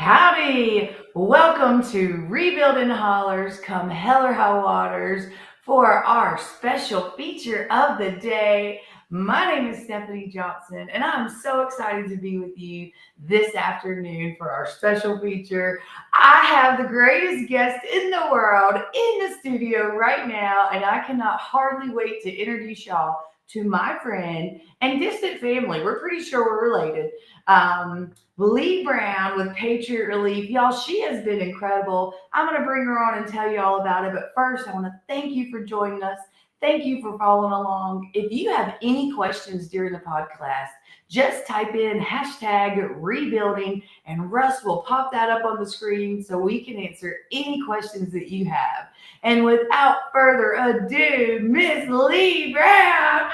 Howdy! Welcome to Rebuilding Hollers, come hell or high waters, for our special feature of the day. My name is Stephanie Johnson, and I'm so excited to be with you this afternoon for our special feature. I have the greatest guest in the world in the studio right now, and I cannot hardly wait to introduce y'all to my friend and distant family. We're pretty sure we're related. Leigh Brown with Patriot Relief. Y'all, she has been incredible. I'm going to bring her on and tell you all about it. But first, I want to thank you for joining us. Thank you for following along. If you have any questions during the podcast, just type in hashtag rebuilding and Russ will pop that up on the screen so we can answer any questions that you have. And without further ado, Miss Leigh Brown.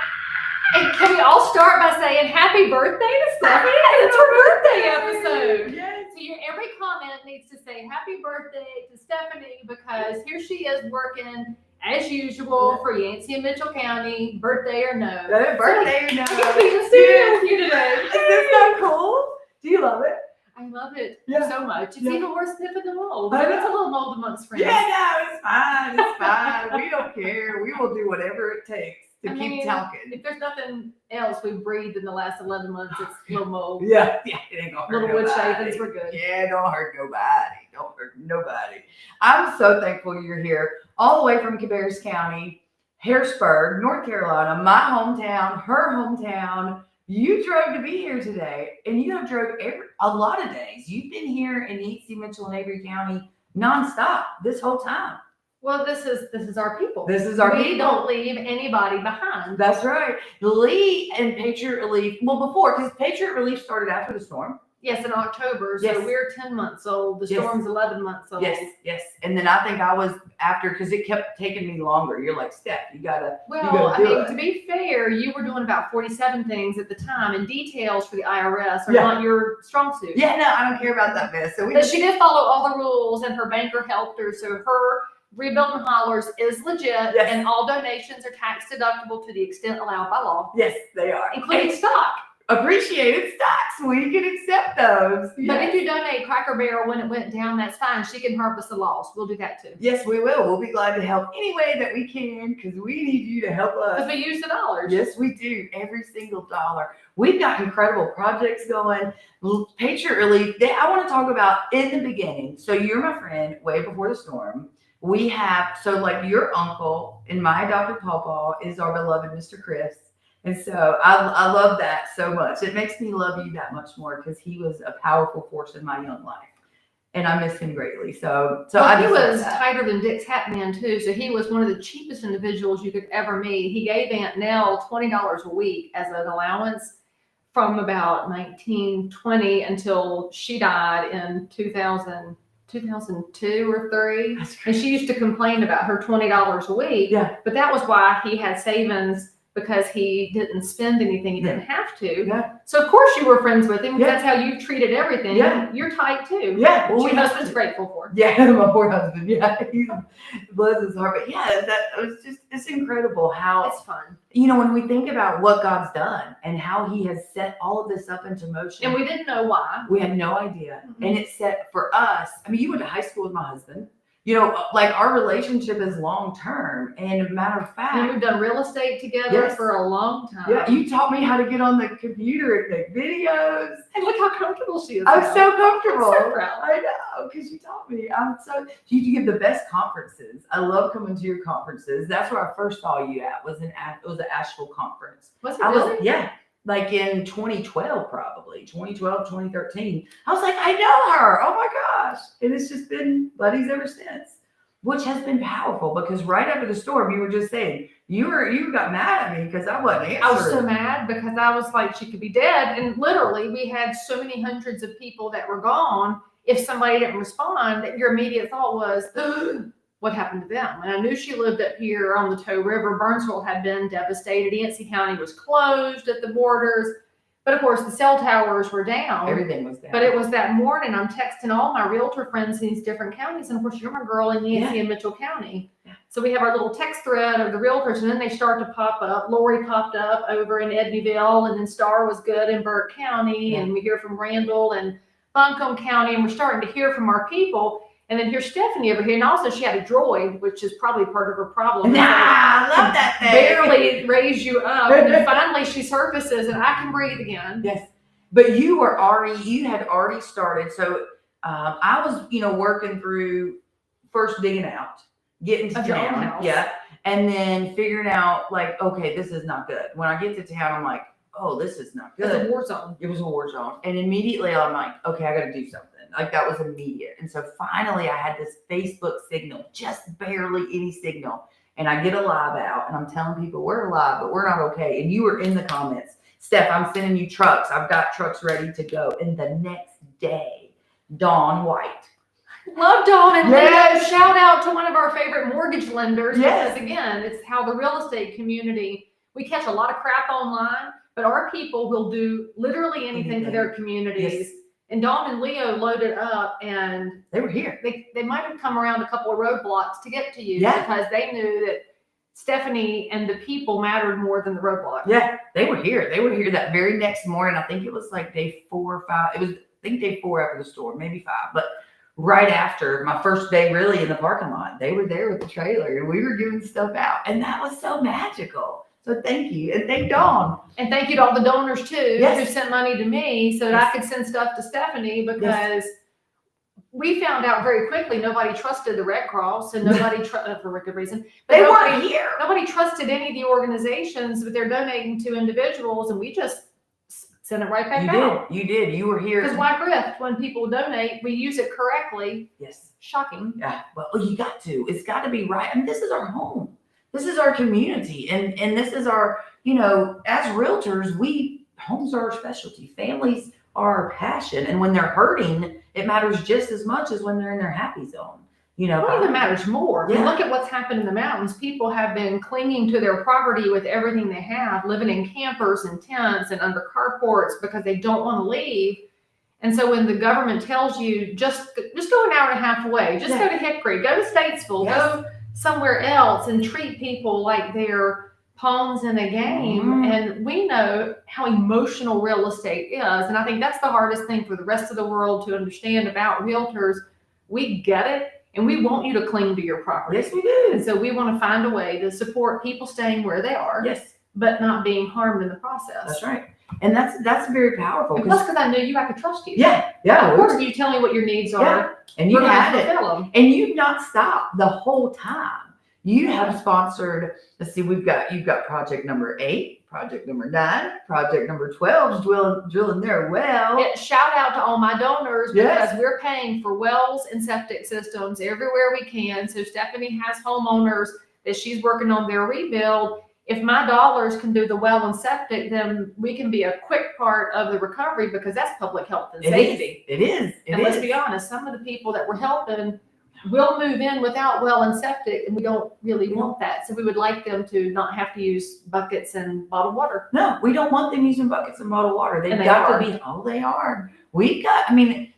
And can we all start by saying happy birthday to Stephanie? It's her birthday episode. Yes. So every comment needs to say happy birthday to Stephanie because here she is working as usual for Yancey and Mitchell County, birthday or no. Birthday or no. I get to be in the studio with you today. Is this so cool? Do you love it? I love it Yeah. so much. It's Yeah. even worse sniffing the mold. I But know. it's a little mold amongst friends. Yeah, no, it's fine. It's fine. We don't care. We will do whatever it takes to keep talking. If there's nothing else we've breathed in the last 11 months, it's little mold. Yeah, it ain't gonna hurt Little wood nobody. shavings, we're good. Yeah, don't hurt nobody. Don't hurt nobody. I'm so thankful you're here, all the way from Cabarrus County, Harrisburg, North Carolina, my hometown, her hometown. You drove to be here today, and you have drove a lot of days. You've been here in Yancey, Mitchell, and Avery County nonstop this whole time. Well, this is our people. This is our We people. don't leave anybody behind. That's right. Leigh and Patriot Relief, well, before, because Patriot Relief started after the storm. Yes, in October. So Yes. we're 10 months old. The Yes. storm's 11 months old. Yes. And then I think I was after, because it kept taking me longer. You're like, Steph, you gotta Well, I do mean, it. to be fair, you were doing about 47 things at the time, and details for the IRS are Yeah. not your strong suit. Yeah, no, I don't care about that mess. So we But she did follow all the rules, and her banker helped her. So her Rebuilding Hollers is legit, Yes. and all donations are tax deductible to the extent allowed by law, Yes, they are. including stock. Appreciated stocks. We can accept those. But Yes. if you donate Cracker Barrel when it went down, that's fine. She can harvest the loss. We'll do that too. Yes, we will. We'll be glad to help any way that we can because we need you to help Because us. we use the dollars. Yes, we do. Every single dollar. We've got incredible projects going. Patriot Relief. I want to talk about in the beginning. So you're my friend way before the storm. We have, so like your uncle and my adopted pawpaw is our beloved Mr. Chris. And so I love that so much. It makes me love you that much more because he was a powerful force in my young life. And I miss him greatly. So Well, he just love was that. tighter than Dick's Hat Man too. So he was one of the cheapest individuals you could ever meet. He gave Aunt Nell $20 a week as an allowance from about 1920 until she died in 2002 or 3. That's And crazy. she used to complain about her $20 a week. Yeah. But that was why he had savings, because he didn't spend anything he didn't have to. Yeah. So of course you were friends with him. Yeah. That's how you treated everything. Yeah. You're tight too. Yeah. Which we your have husband's to- grateful for. Yeah, my poor husband. Yeah, he bless his heart. But yeah, it's incredible how, It's fun. when we think about what God's done and how he has set all of this up into motion. And we didn't know why. We had no idea. Mhm. And it's set for us. I mean, you went to high school with my husband. Like our relationship is long term. And as a matter of And fact, we've done real estate together Yes. for a long time. yeah, you taught me how to get on the computer and make videos. And look how comfortable she is. I'm now. so comfortable. I'm so proud. I know, because you taught me. You give the best conferences. I love coming to your conferences. That's where I first saw you at. It was an Asheville conference. Was it I really? yeah, like in 2012, probably 2012, 2013. I was like, I know her. Oh my gosh. And it's just been buddies ever since, which has been powerful because right after the storm, you were just saying you got mad at me because I wasn't answering. I was so mad because I was like, she could be dead. And literally, we had so many hundreds of people that were gone. If somebody didn't respond, that your immediate thought was, what happened to them? And I knew she lived up here on the Tow River. Burnsville had been devastated. Yancey County was closed at the borders. But of course, the cell towers were down. Everything was down. But it was that morning, I'm texting all my realtor friends in these different counties. And of course, you're my girl in Yancey and Mitchell County. Yeah. So we have our little text thread of the realtors, and then they start to pop up. Lori popped up over in Eddyville, and then Star was good in Burke County. Yeah. And we hear from Randall and Buncombe County, and we're starting to hear from our people. And then here's Stephanie over here. And also she had a droid, which is probably part of her problem. Nah, I love that thing. Barely raise you up. And then finally she surfaces and I can breathe again. Yes. But you had already started. So I was, working through first digging out, getting to Your own town. house. Yeah. And then figuring out like, okay, this is not good. When I get to town, I'm like, oh, this is not good. It's a war zone. It was a war zone. And immediately I'm like, okay, I got to do something. Like that was immediate. And so finally I had this Facebook signal, just barely any signal. And I get a live out and I'm telling people we're alive, but we're not okay. And you were in the comments, Steph, I'm sending you trucks. I've got trucks ready to go. And the next day, Dawn White. Love Dawn and Yes. Leigh. Shout out to one of our favorite mortgage lenders. Yes. Because again, it's how the real estate community, we catch a lot of crap online, but our people will do literally anything for their communities. Yes. And Dawn and Leo loaded up and They were here. they might have come around a couple of roadblocks to get to you because they knew that Stephanie and the people mattered more than the roadblock. Yeah, they were here. They were here that very next morning. I think it was like day 4 or 5. It was, I think, day 4 after the storm, maybe 5. But right after my first day really in the parking lot, they were there with the trailer and we were giving stuff out. And that was so magical. So thank you. And thank Dawn. And thank you to all the donors too, Yes. who sent money to me so that I could send stuff to Stephanie because we found out very quickly nobody trusted the Red Cross and nobody trusted for a good reason. But They weren't here. Nobody trusted any of the organizations, but they're donating to individuals and we just send it right back out. You did. You were here. Because why grift when people donate? We use it correctly. Yes. Shocking. Yeah. Well, you got to. It's got to be right. I mean, this is our home. This is our community. And this is our, as realtors, homes are our specialty. Families are our passion. And when they're hurting, it matters just as much as when they're in their happy zone. It even matters more. Yeah. Look at what's happened in the mountains. People have been clinging to their property with everything they have, living in campers and tents and under carports because they don't want to leave. And so when the government tells you just go an hour and a half away, just go to Hickory, go to Statesville, go somewhere else and treat people like they're pawns in a game. Mm-hmm. And we know how emotional real estate is. And I think that's the hardest thing for the rest of the world to understand about realtors. We get it. And we want you to cling to your property. Yes, we do. And so we want to find a way to support people staying where they are, but not being harmed in the process. That's right. And that's very powerful. And plus, because I knew you, I could trust you. Yeah. Of course, you tell me what your needs are. And you had it. Them. And you've not stopped the whole time. You have sponsored, let's see, you've got project number 8, project number 9, project number 12 is drilling their well. Shout out to all my donors because we're paying for wells and septic systems everywhere we can. So Stephanie has homeowners that she's working on their rebuild. If my dollars can do the well and septic, then we can be a quick part of the recovery because that's public health and safety. It is. And let's be honest, some of the people that we're helping will move in without well and septic, and we don't really want that. So we would like them to not have to use buckets and bottled water. No, we don't want them using buckets and bottled water. They've got to be, they are.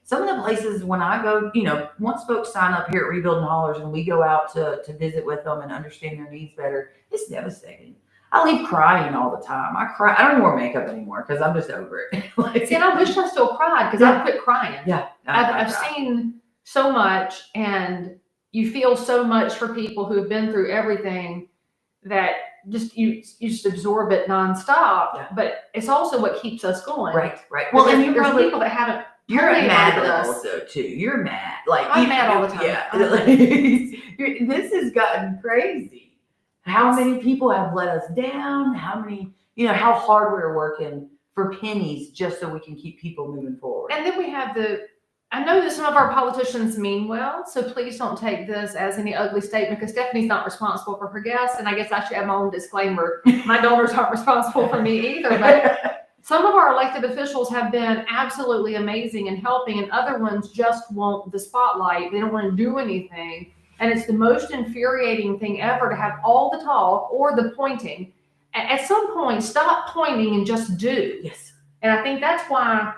Some of the places when I go, once folks sign up here at Rebuilding Hollers and we go out to visit with them and understand their needs better, it's devastating. I leave crying all the time. I cry. I don't even wear makeup anymore because I'm just over it. And I wish I still cried because I quit crying. Yeah. I've seen so much, and you feel so much for people who have been through everything that you just absorb it nonstop. Yeah. But it's also what keeps us going. Right. Well, and there's people that haven't. You're mad like also too. You're mad. I'm mad all the time. Yeah. This has gotten crazy. How many people have let us down? How many, how hard we're working for pennies just so we can keep people moving forward. And then we have I know that some of our politicians mean well, so please don't take this as any ugly statement because Stephanie's not responsible for her guests. And I guess I should have my own disclaimer. My donors aren't responsible for me either. But some of our elected officials have been absolutely amazing in helping, and other ones just want the spotlight. They don't want to do anything. And it's the most infuriating thing ever to have all the talk or the pointing. At some point, stop pointing and just do. Yes. And I think that's why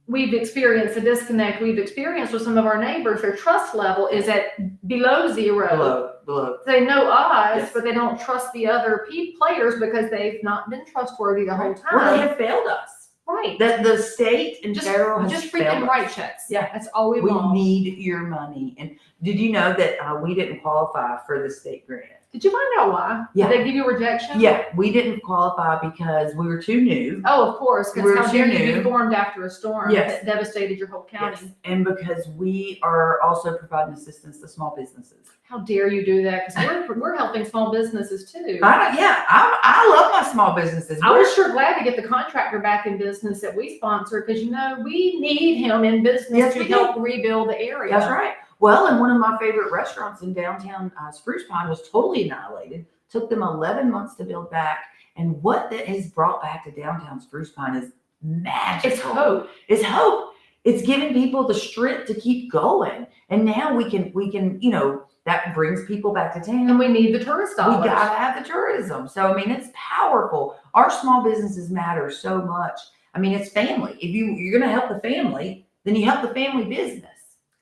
we've experienced a disconnect we've experienced with some of our neighbors. Their trust level is at below 0. Below. They know us, Yes. but they don't trust the other players because they've not been trustworthy the whole time. Well, they have failed us. Right. The state and federal has just failed freaking us. write checks. Yeah. That's all we We want. need your money. And did you know that we didn't qualify for the state grant? Did you find out why? Yeah. Did they give you rejection? Yeah, we didn't qualify because we were too new. Oh, of course, because We're how dare too you be new. formed after a storm Yes. that devastated your whole county? Yes. And because we are also providing assistance to small businesses. How dare you do that? Because we're helping small businesses too. I love my small businesses. I was sure glad to get the contractor back in business that we sponsor because we need him in business Yes, to we help rebuild the area. That's right. Well, and one of my favorite restaurants in downtown Spruce Pine was totally annihilated. Took them 11 months to build back. And what that has brought back to downtown Spruce Pine is magical. It's hope. It's hope. It's giving people the strength to keep going. And now we can, that brings people back to town. And we need the tourist dollars. We gotta have the tourism. So I mean, it's powerful. Our small businesses matter so much. I mean, it's family. If you're gonna help the family, then you help the family business.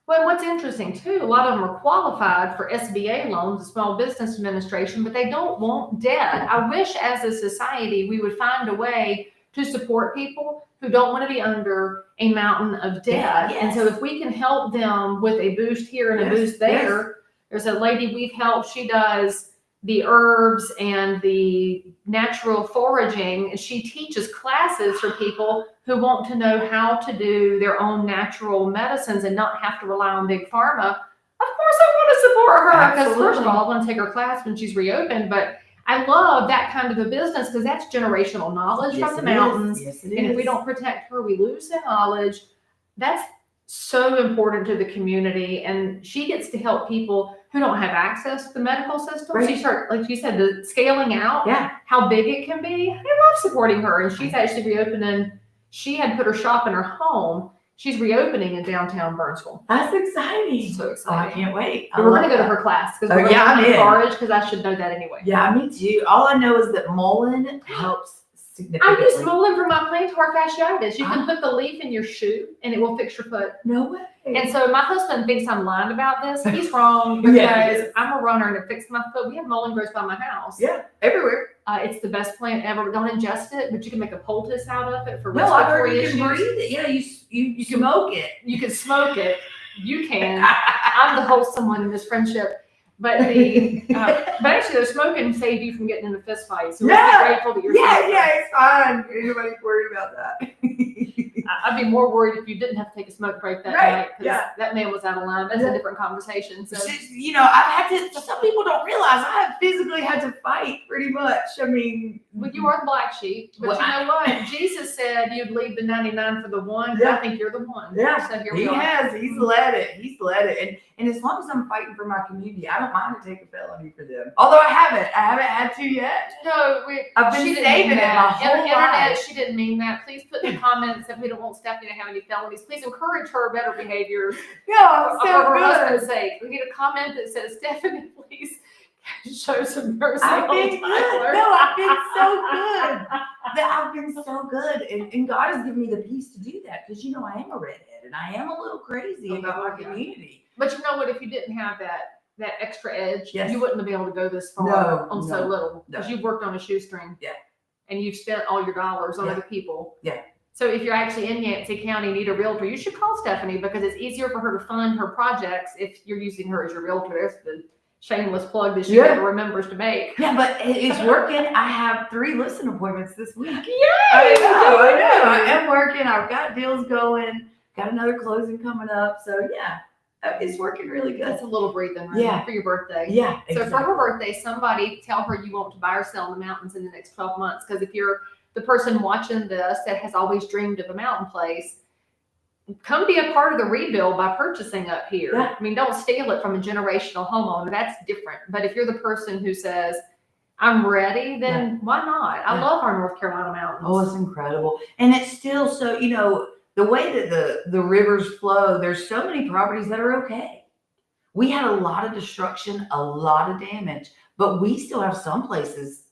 Well, what's interesting too, a lot of them are qualified for SBA loans, the Small Business Administration, but they don't want debt. I wish as a society we would find a way to support people who don't want to be under a mountain of debt. Yes. And so if we can help them with a boost here and a boost there, there's a lady we've helped, she does the herbs and the natural foraging, and she teaches classes for people who want to know how to do their own natural medicines and not have to rely on big pharma. Of course I want to support her because first of all, I want to take her class when she's reopened, but I love that kind of a business because that's generational knowledge from the mountains. Yes, it and is. if we don't protect her, we lose the knowledge. That's so important to the community, and she gets to help people who don't have access to the medical system. Right. She started, like you said, the scaling out, Yeah. how big it can be. I love supporting her, and she's actually reopening. She had put her shop in her home. She's reopening in downtown Burnsville. That's exciting. So Oh, I exciting. can't wait. But we're going to go to her class because we're going I'm to in. forage because I should know that anyway. Yeah, me too. All I know is that mullein helps I significantly. use mullein for my plantar fasciitis. You can put the leaf in your shoe and it will fix your foot. No way. And so my husband thinks I'm lying about this. He's wrong because Yeah, he is. I'm a runner and it fixed my foot. We have mullein grows by my house. Yeah, everywhere. It's the best plant ever. Don't ingest it, but you can make a poultice out of it for No, I heard respiratory you issues. can breathe it. Yeah, you smoke it. You can smoke it. You can. I'm the wholesome one in this friendship. But but actually, the smoking save you from getting in a fist fight. So Yeah. we're grateful that you're Yeah, smoking. it's fine. Anybody's worried about that. I'd be more worried if you didn't have to take a smoke break that Right, night because yeah. that man was out of line. That's a different conversation. So I've had to. Some people don't realize I have physically had to fight pretty much. I mean, well, you are the black sheep, but Well, you know what? Jesus said you'd leave the 99 for the one. Yeah. I think you're the one. yeah, So here he we are. has. He's led it. And as long as I'm fighting for my community, I don't mind to take a felony for them. Although I haven't had to yet. No, I've been she didn't saving mean it my that. whole In the internet, life. she didn't mean that. Please put in the comments that we don't want Stephanie to have any felonies. Please encourage her better behavior Yeah, for her husband's sake. We need a comment that says, Stephanie, please show some mercy I've on been good. Tyler. No, I've been so good. I've been so good. And God has given me the peace to do that because, I am a redhead and I am a little crazy about my community. But you know what? If you didn't have that extra edge, Yes. you wouldn't have been able to go this far on so little because you've worked on a shoestring. Yeah. And you've spent all your dollars on Yeah. other people. Yeah. So if you're actually in Yancey County, need a realtor, you should call Stephanie because it's easier for her to fund her projects if you're using her as your realtor. There's the shameless plug that she Yeah. never remembers to make. Yeah, but it's working. I have 3 listing appointments this week. Yay! I know. I am working. I've got deals going. Got another closing coming up. So yeah, it's working really good. That's a little breathing room Yeah. for your birthday. Yeah. So for her birthday, somebody tell her you want to buy or sell in the mountains in the next 12 months. Because if you're the person watching this that has always dreamed of a mountain place, come be a part of the rebuild by purchasing up here. Yeah. I mean, don't steal it from a generational homeowner. That's different. But if you're the person who says, I'm ready, then why not? I Yeah. love our North Carolina mountains. Oh, it's incredible. And it's still so, the way that the rivers flow, there's so many properties that are okay. We had a lot of destruction, a lot of damage, but we still have some places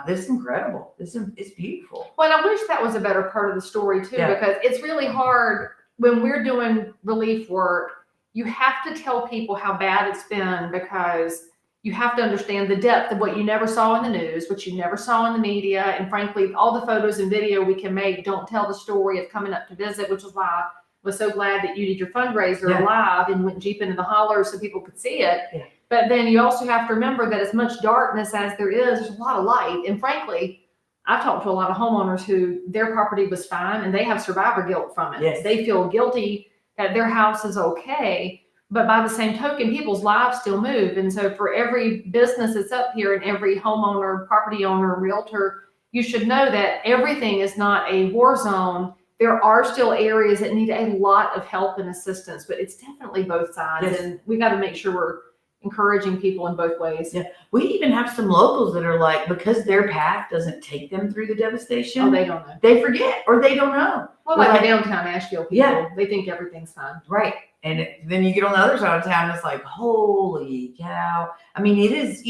that's incredible. It's beautiful. Well, I wish that was a better part of the story too, Yeah. because it's really hard when we're doing relief work. You have to tell people how bad it's been because you have to understand the depth of what you never saw in the news, what you never saw in the media. And frankly, all the photos and video we can make don't tell the story of coming up to visit, which is why I was so glad that you did your fundraiser live and went deep into the hollers so people could see it. Yeah. But then you also have to remember that as much darkness as there is, there's a lot of light. And frankly, I've talked to a lot of homeowners who their property was fine and they have survivor guilt from it. Yes. They feel guilty that their house is okay. But by the same token, people's lives still move. And so for every business that's up here and every homeowner, property owner, realtor, you should know that everything is not a war zone. There are still areas that need a lot of help and assistance, but it's definitely both sides. Yes. And we got to make sure we're encouraging people in both ways. Yeah. We even have some locals that are like, because their path doesn't take them through the devastation. Oh, they don't know. They forget or they don't know. Well, like the downtown Asheville people, they think everything's fine. Right. And then you get on the other side of town, and it's like, holy cow. I mean, it is,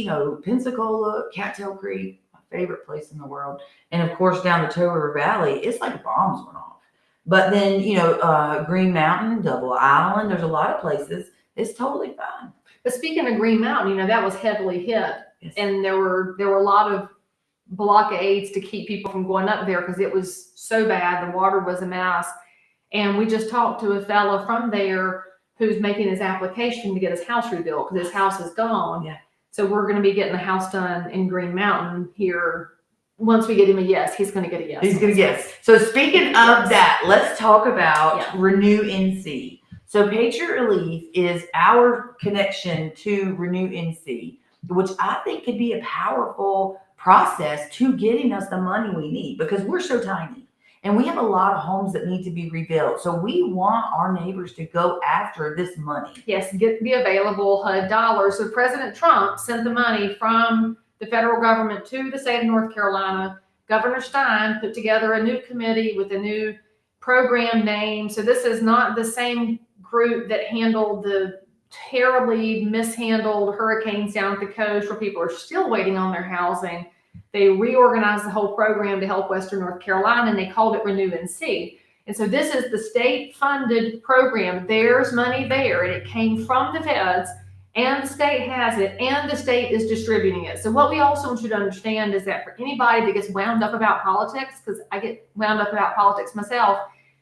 Pensacola, Cattail Creek, my favorite place in the world. And of course, down the Tow River Valley, it's like bombs went off. But then, Green Mountain, Double Island, there's a lot of places. It's totally fine. But speaking of Green Mountain, that was heavily hit. Yes. And there were a lot of blockades to keep people from going up there because it was so bad. The water was a mess. And we just talked to a fella from there who's making his application to get his house rebuilt because his house is gone. Yeah. So we're going to be getting the house done in Green Mountain here. Once we get him a yes, he's going to get a yes. He's going to yes. So speaking of that, let's talk about Renew NC. So Patriot Relief is our connection to Renew NC, which I think could be a powerful process to getting us the money we need because we're so tiny. And we have a lot of homes that need to be rebuilt. So we want our neighbors to go after this money. Yes, get the available HUD dollars. So President Trump sent the money from the federal government to the state of North Carolina. Governor Stein put together a new committee with a new program name. So this is not the same group that handled the terribly mishandled hurricanes down at the coast where people are still waiting on their housing. They reorganized the whole program to help Western North Carolina, and they called it Renew NC. And so this is the state-funded program. There's money there, and it came from the feds, and the state has it, and the state is distributing it. So what we also want you to understand is that for anybody that gets wound up about politics, because I get wound up about politics myself,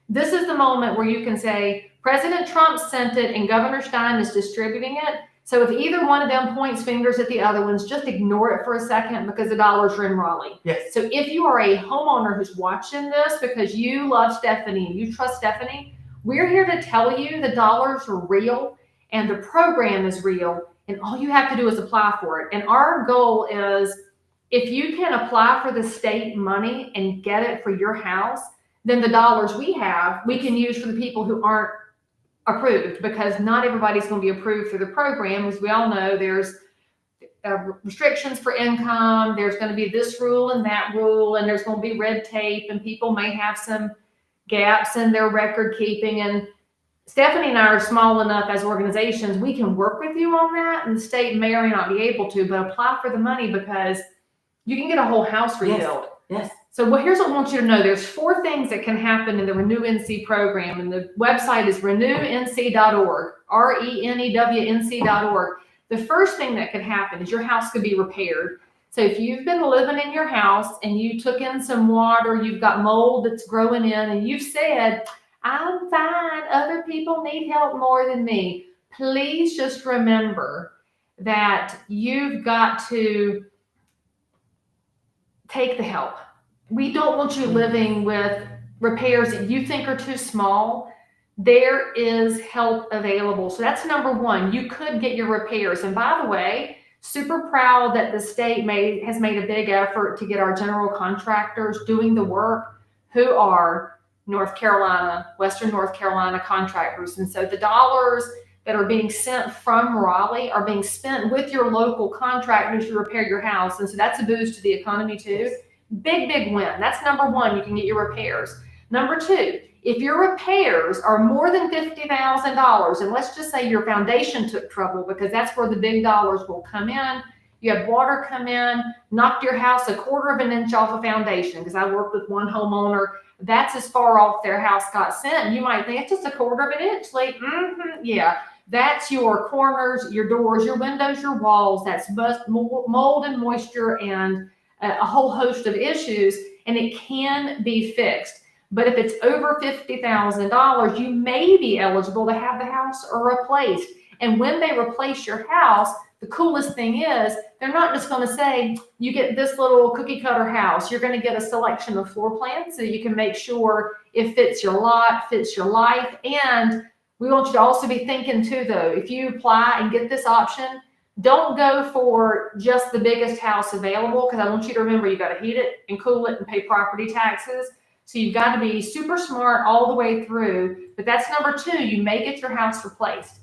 this is the moment where you can say, President Trump sent it, and Governor Stein is distributing it. So if either one of them points fingers at the other ones, just ignore it for a second because the dollars are in Raleigh. Yes. So if you are a homeowner who's watching this because you love Stephanie and you trust Stephanie, we're here to tell you the dollars are real and the program is real, and all you have to do is apply for it. And our goal is if you can apply for the state money and get it for your house, then the dollars we have, we can use for the people who aren't approved, because not everybody's going to be approved through the program. As we all know, there's restrictions for income. There's going to be this rule and that rule, and there's going to be red tape, and people may have some gaps in their record keeping. And Stephanie and I are small enough as organizations, we can work with you on that, and the state may or may not be able to, but apply for the money because you can get a whole house rebuilt. Yes. So here's what I want you to know. There's 4 things that can happen in the Renew NC program, and the website is renewnc.org, RENEWNC.org. The first thing that could happen is your house could be repaired. So if you've been living in your house and you took in some water, you've got mold that's growing in, and you've said, I'm fine, other people need help more than me, please just remember that you've got to take the help. We don't want you living with repairs that you think are too small. There is help available. So that's number 1. You could get your repairs. And by the way, super proud that the state has made a big effort to get our general contractors doing the work who are North Carolina, Western North Carolina contractors. And so the dollars that are being sent from Raleigh are being spent with your local contractors to repair your house. And so that's a boost to the economy too. Big, big win. That's number 1. You can get your repairs. Number 2, if your repairs are more than $50,000, and let's just say your foundation took trouble, because that's where the big dollars will come in. You had water come in, knocked your house 1/4 of an inch off a foundation, because I worked with one homeowner. That's as far off their house got sent. And you might think it's just 1/4 of an inch. Like, yeah. That's your corners, your doors, your windows, your walls. That's mold and moisture and a whole host of issues, and it can be fixed. But if it's over $50,000, you may be eligible to have the house replaced. And when they replace your house, the coolest thing is they're not just going to say, you get this little cookie cutter house. You're going to get a selection of floor plans so you can make sure it fits your lot, fits your life. And we want you to also be thinking too, though, if you apply and get this option, don't go for just the biggest house available, because I want you to remember you got to heat it and cool it and pay property taxes. So you've got to be super smart all the way through. But that's number two. You may get your house replaced.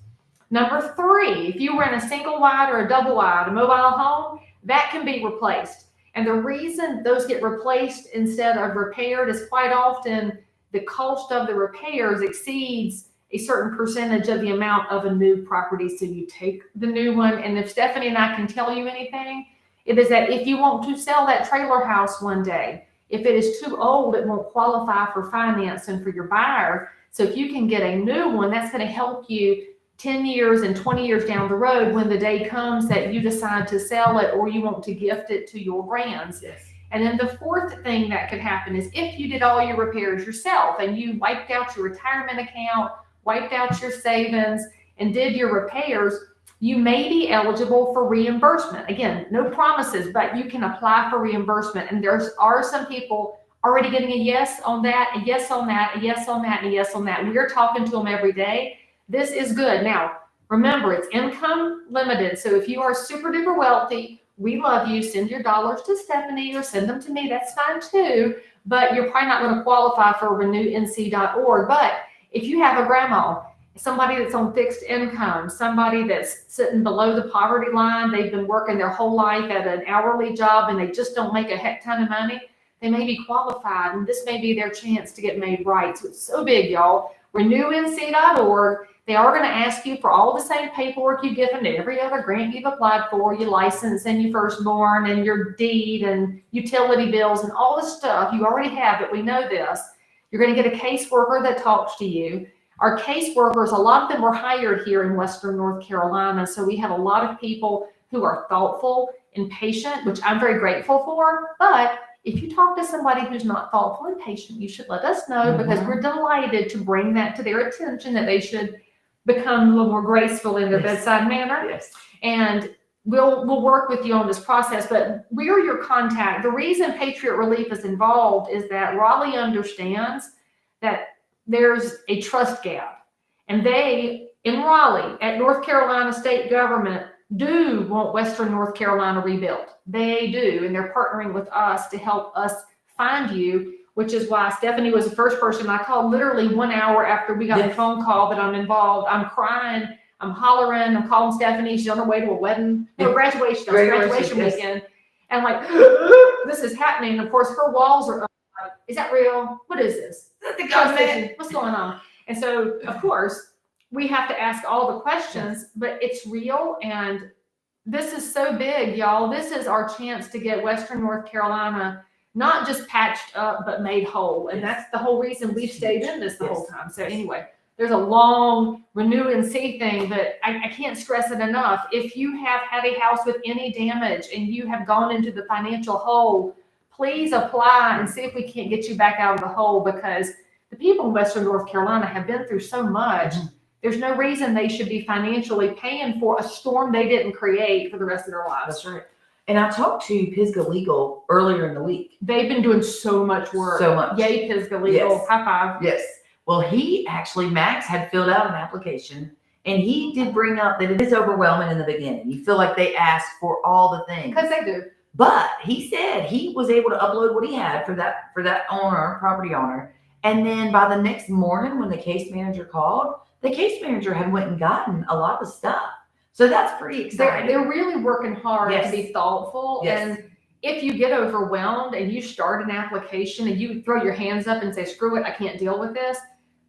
Number three, if you rent a single wide or a double wide, a mobile home, that can be replaced. And the reason those get replaced instead of repaired is quite often the cost of the repairs exceeds a certain percentage of the amount of a new property. So you take the new one. And if Stephanie and I can tell you anything, it is that if you want to sell that trailer house one day, if it is too old, it won't qualify for financing for your buyer. So if you can get a new one, that's going to help you 10 years and 20 years down the road when the day comes that you decide to sell it or you want to gift it to your brands. Yes. And then the fourth thing that could happen is if you did all your repairs yourself and you wiped out your retirement account, wiped out your savings, and did your repairs, you may be eligible for reimbursement. Again, no promises, but you can apply for reimbursement. And there are some people already getting a yes on that, a yes on that, a yes on that, and a yes on that. We're talking to them every day. This is good. Now, remember, it's income limited. So if you are super duper wealthy, we love you. Send your dollars to Stephanie or send them to me. That's fine too. But you're probably not going to qualify for renewnc.org. But if you have a grandma, somebody that's on fixed income, somebody that's sitting below the poverty line, they've been working their whole life at an hourly job and they just don't make a heck ton of money, they may be qualified, and this may be their chance to get made right. So it's so big, y'all. Renewnc.org. They are going to ask you for all the same paperwork you've given to every other grant you've applied for, your license and your firstborn and your deed and utility bills and all this stuff. You already have it. We know this. You're going to get a caseworker that talks to you. Our caseworkers, a lot of them were hired here in Western North Carolina. So we have a lot of people who are thoughtful and patient, which I'm very grateful for. But if you talk to somebody who's not thoughtful and patient, you should let us know, because we're delighted to bring that to their attention, that they should become a little more graceful in their bedside manner. Yes. And we'll work with you on this process, but we're your contact. The reason Patriot Relief is involved is that Raleigh understands that there's a trust gap, and they in Raleigh at North Carolina state government do want Western North Carolina rebuilt. They do, and they're partnering with us to help us find you, which is why Stephanie was the first person I called literally 1 hour after we got the phone call that I'm involved. I'm crying, I'm hollering, I'm calling Stephanie. She's on her way to a wedding, graduation weekend. And I'm like, this is happening. And of course, her walls are up. Is that real? What is this? What's going on? And so, of course, we have to ask all the questions, but it's real. And this is so big, y'all. This is our chance to get Western North Carolina not just patched up, but made whole. And that's the whole reason we've stayed in this the whole time. So anyway, there's a long Renew and See thing, but I can't stress it enough. If you have had a house with any damage and you have gone into the financial hole, please apply and see if we can't get you back out of the hole, because the people in Western North Carolina have been through so much. There's no reason they should be financially paying for a storm they didn't create for the rest of their lives. That's right. And I talked to Pisgah Legal earlier in the week. They've been doing so much work. So much. Yay, Pisgah Legal. Yes. High five. Yes. Well, Max had filled out an application, and he did bring up that it is overwhelming in the beginning. You feel like they ask for all the things. Because they do. But he said he was able to upload what he had for that property owner. And then by the next morning when the case manager called, the case manager had went and gotten a lot of stuff. So that's pretty exciting. They're really working hard Yes. to be thoughtful. Yes. And if you get overwhelmed and you start an application and you throw your hands up and say, screw it, I can't deal with this,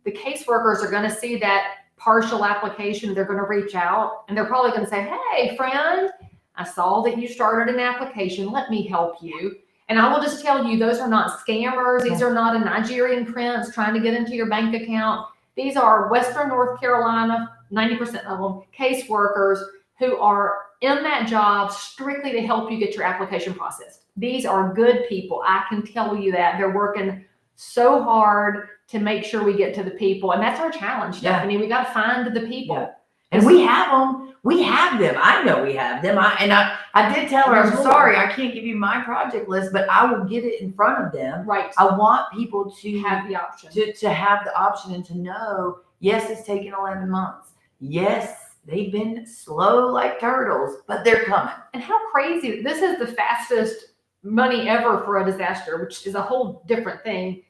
the caseworkers are going to see that partial application. They're going to reach out and they're probably going to say, hey, friend, I saw that you started an application. Let me help you. And I will just tell you, those are not scammers. These are not a Nigerian prince trying to get into your bank account. These are Western North Carolina 90% of them, caseworkers who are in that job strictly to help you get your application processed. These are good people. I can tell you that. They're working so hard to make sure we get to the people. And that's our challenge, Stephanie. We got to find the people. Yeah. And we have them. We have them. I know we have them. I did tell her, I'm sorry, I can't give you my project list, but I will get it in front of them. Right. I want people to have the option. To have the option and to know, yes, it's taken 11 months. Yes, they've been slow like turtles, but they're coming. And how crazy. This is the fastest money ever for a disaster, which is a whole different thing.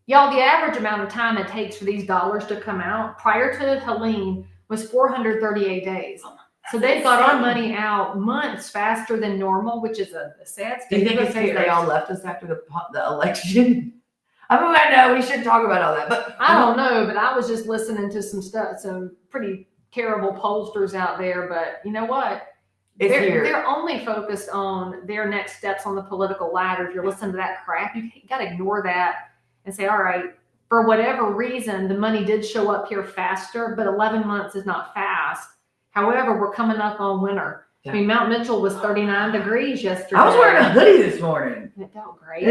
Y'all, the average amount of time it takes for these dollars to come out prior to Helene was 438 days. So they've got our money out months faster than normal, which is a sad state. Do you think it's because they all left us after the election? I mean, I know we shouldn't talk about all that, but I don't know. But I was just listening to some stuff, some pretty terrible pollsters out there. But you know what? They're only focused on their next steps on the political ladder. If you're listening to that crap, you got to ignore that and say, all right, for whatever reason, the money did show up here faster, but 11 months is not fast. However, we're coming up on winter. Yeah. I mean, Mount Mitchell was 39 degrees yesterday. I was wearing a hoodie this morning. It felt great.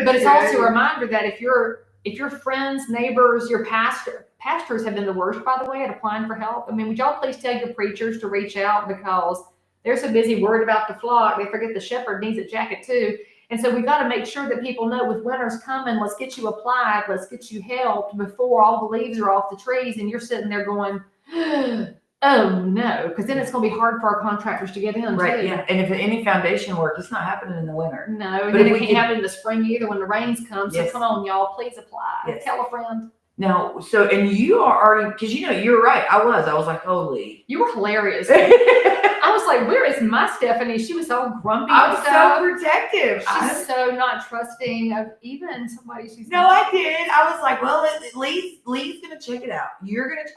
But it's also a reminder that if your friends, neighbors, your pastors have been the worst, by the way, at applying for help. I mean, would y'all please tell your preachers to reach out, because they're so busy worried about the flock, they forget the shepherd needs a jacket too. And so we got to make sure that people know with winter's coming, let's get you applied, let's get you helped before all the leaves are off the trees and you're sitting there going, oh no, because then it's going to be hard for our contractors to get in. Right, too. Yeah. And if any foundation work, it's not happening in the winter. No, and then it can't happen in the spring either when the rains come. So come on, y'all, please apply. Yes. Tell a friend. Now, so, and you are already, because you're right. I was like, holy. You were hilarious. I was like, where is my Stephanie? She was so grumpy. I was so protective. She's so not trusting of even somebody she's No, I did. I was like, well, Leigh's going to check it out.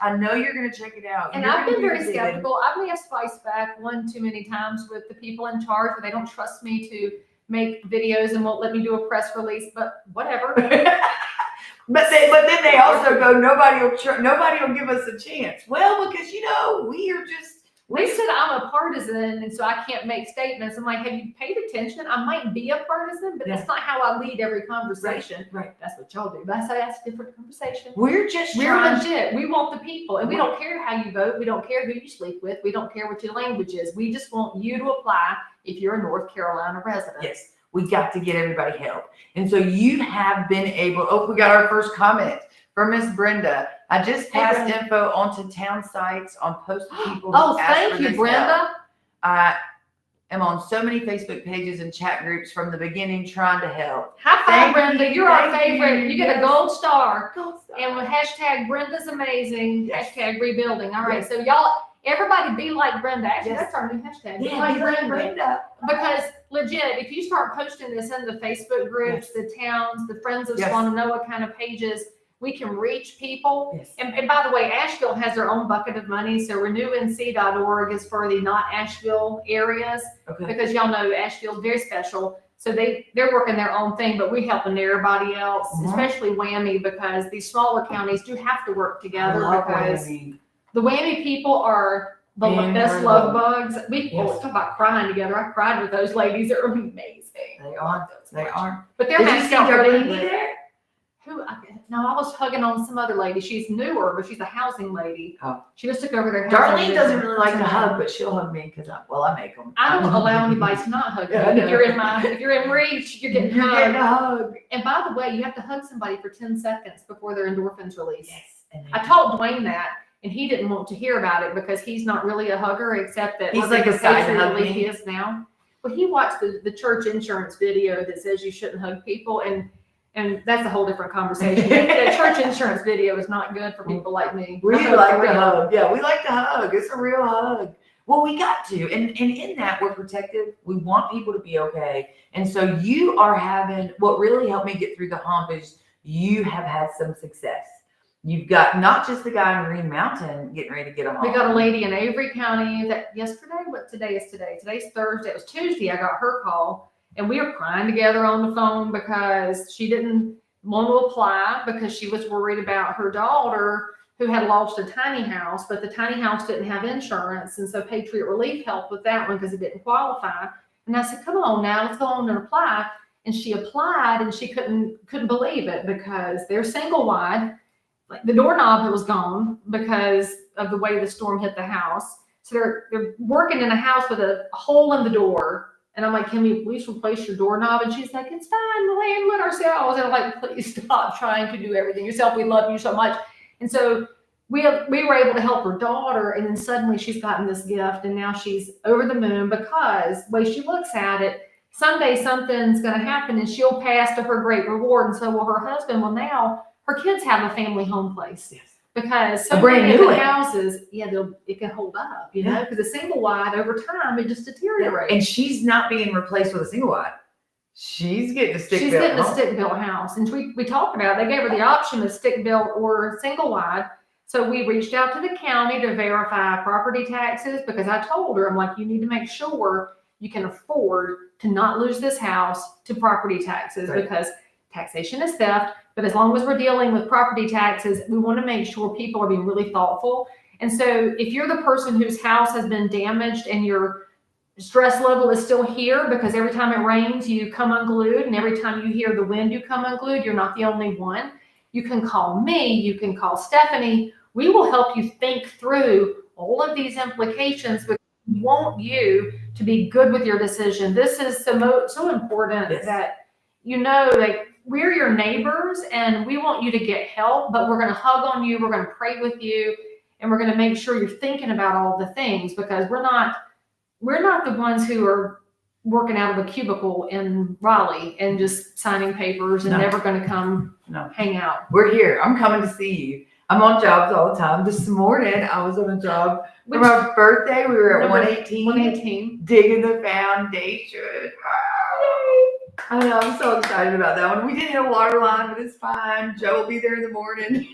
I know you're going to check it out. And I've been very skeptical. I've made a spice back one too many times with the people in charge where they don't trust me to make videos and won't let me do a press release, but whatever. But then they also go, nobody will give us a chance. Well, because we are just. They said I'm a partisan, and so I can't make statements. I'm like, have you paid attention? I might be a partisan, but that's not how I lead every conversation. Right. That's what y'all do. But I say that's a different conversation. We're legit. We want the people, and we don't care how you vote. We don't care who you sleep with. We don't care what your language is. We just want you to apply if you're a North Carolina resident. Yes. We got to get everybody help. And so you have been able, we got our first comment from Miss Brenda. I just passed info onto town sites on posted people. Oh, thank you, Brenda. Help. I am on so many Facebook pages and chat groups from the beginning trying to help. High five, Brenda. You're our favorite. You get a gold star. And with hashtag Brenda's amazing, hashtag rebuilding. All right. So y'all, everybody be like Brenda. Actually, that's our new hashtag. Be like Brenda. Because legit, if you start posting this in the Facebook groups, the towns, the Friends of Swannanoa kind of pages, we can reach people. Yes. And by the way, Asheville has their own bucket of money. So renewNC.org is for the not Asheville areas. Okay. Because y'all know Asheville's very special. So they're working their own thing, but we're helping everybody else, especially WWAMI, because these smaller counties do have to work together because the WWAMI people are the best love bugs. We talk about crying together. I cried with those ladies. They're amazing. They are. But they're Did you see Darlene there? No, I was hugging on some other lady. She's newer, but she's a housing lady. Oh. She just took over their house. Darlene doesn't really like to hug, but she'll hug me because I make them. I don't allow anybody to not hug me. If you're in reach, you're getting hugged. A hug. And by the way, you have to hug somebody for 10 seconds before their endorphins release. Yes. I told Dwayne that, and he didn't want to hear about it because he's not really a hugger, except that he's like a Patriot he is now. But he watched the church insurance video that says you shouldn't hug people, and that's a whole different conversation. The church insurance video is not good for people like me. We like to hug. Yeah, we like to hug. It's a real hug. Well, we got to. And in that, we're protective. We want people to be okay. And so you are having, what really helped me get through the hump is you have had some success. You've got not just the guy in Green Mountain getting ready to get a home. We got a lady in Avery County that yesterday, today is today? Today's Thursday. It was Tuesday. I got her call. And we were crying together on the phone because she didn't want to apply because she was worried about her daughter who had lost a tiny house, but the tiny house didn't have insurance. And so Patriot Relief helped with that one because it didn't qualify. And I said, come on now, let's go on and apply. And she applied and she couldn't believe it because they're single wide. Like the doorknob was gone because of the way the storm hit the house. So they're working in a house with a hole in the door. And I'm like, can we please replace your doorknob? And she's like, it's fine, we'll handle it ourselves. And I'm like, please stop trying to do everything yourself. We love you so much. And so we were able to help her daughter. And then suddenly she's gotten this gift. And now she's over the moon because the way she looks at it, someday something's going to happen and she'll pass to her great reward. And so will her husband. Well, now her kids have a family home place. Yes. Because so brand many new of the one. houses, it can hold up, you know, because a single wide over time, it just deteriorates. And she's not being replaced with a single wide. She's getting a stick She's built getting a home. stick built house. And we talked about it. They gave her the option of stick built or single wide. So we reached out to the county to verify property taxes because I told her, I'm like, you need to make sure you can afford to not lose this house to property taxes because taxation is theft. But as long as we're dealing with property taxes, we want to make sure people are being really thoughtful. And so if you're the person whose house has been damaged and your stress level is still here because every time it rains, you come unglued, and every time you hear the wind, you come unglued, you're not the only one. You can call me, you can call Stephanie. We will help you think through all of these implications because we want you to be good with your decision. This is so important that you know, like, we're your neighbors and we want you to get help, but we're going to hug on you. We're going to pray with you and we're going to make sure you're thinking about all the things because we're not the ones who are working out of a cubicle in Raleigh and just signing papers and never going to come hang out. We're here. I'm coming to see you. I'm on jobs all the time. This morning I was on a job for my birthday. We were at 118 digging the foundation. I know, I'm so excited about that one. We did hit a water line, but it's fine. Joe will be there in the morning.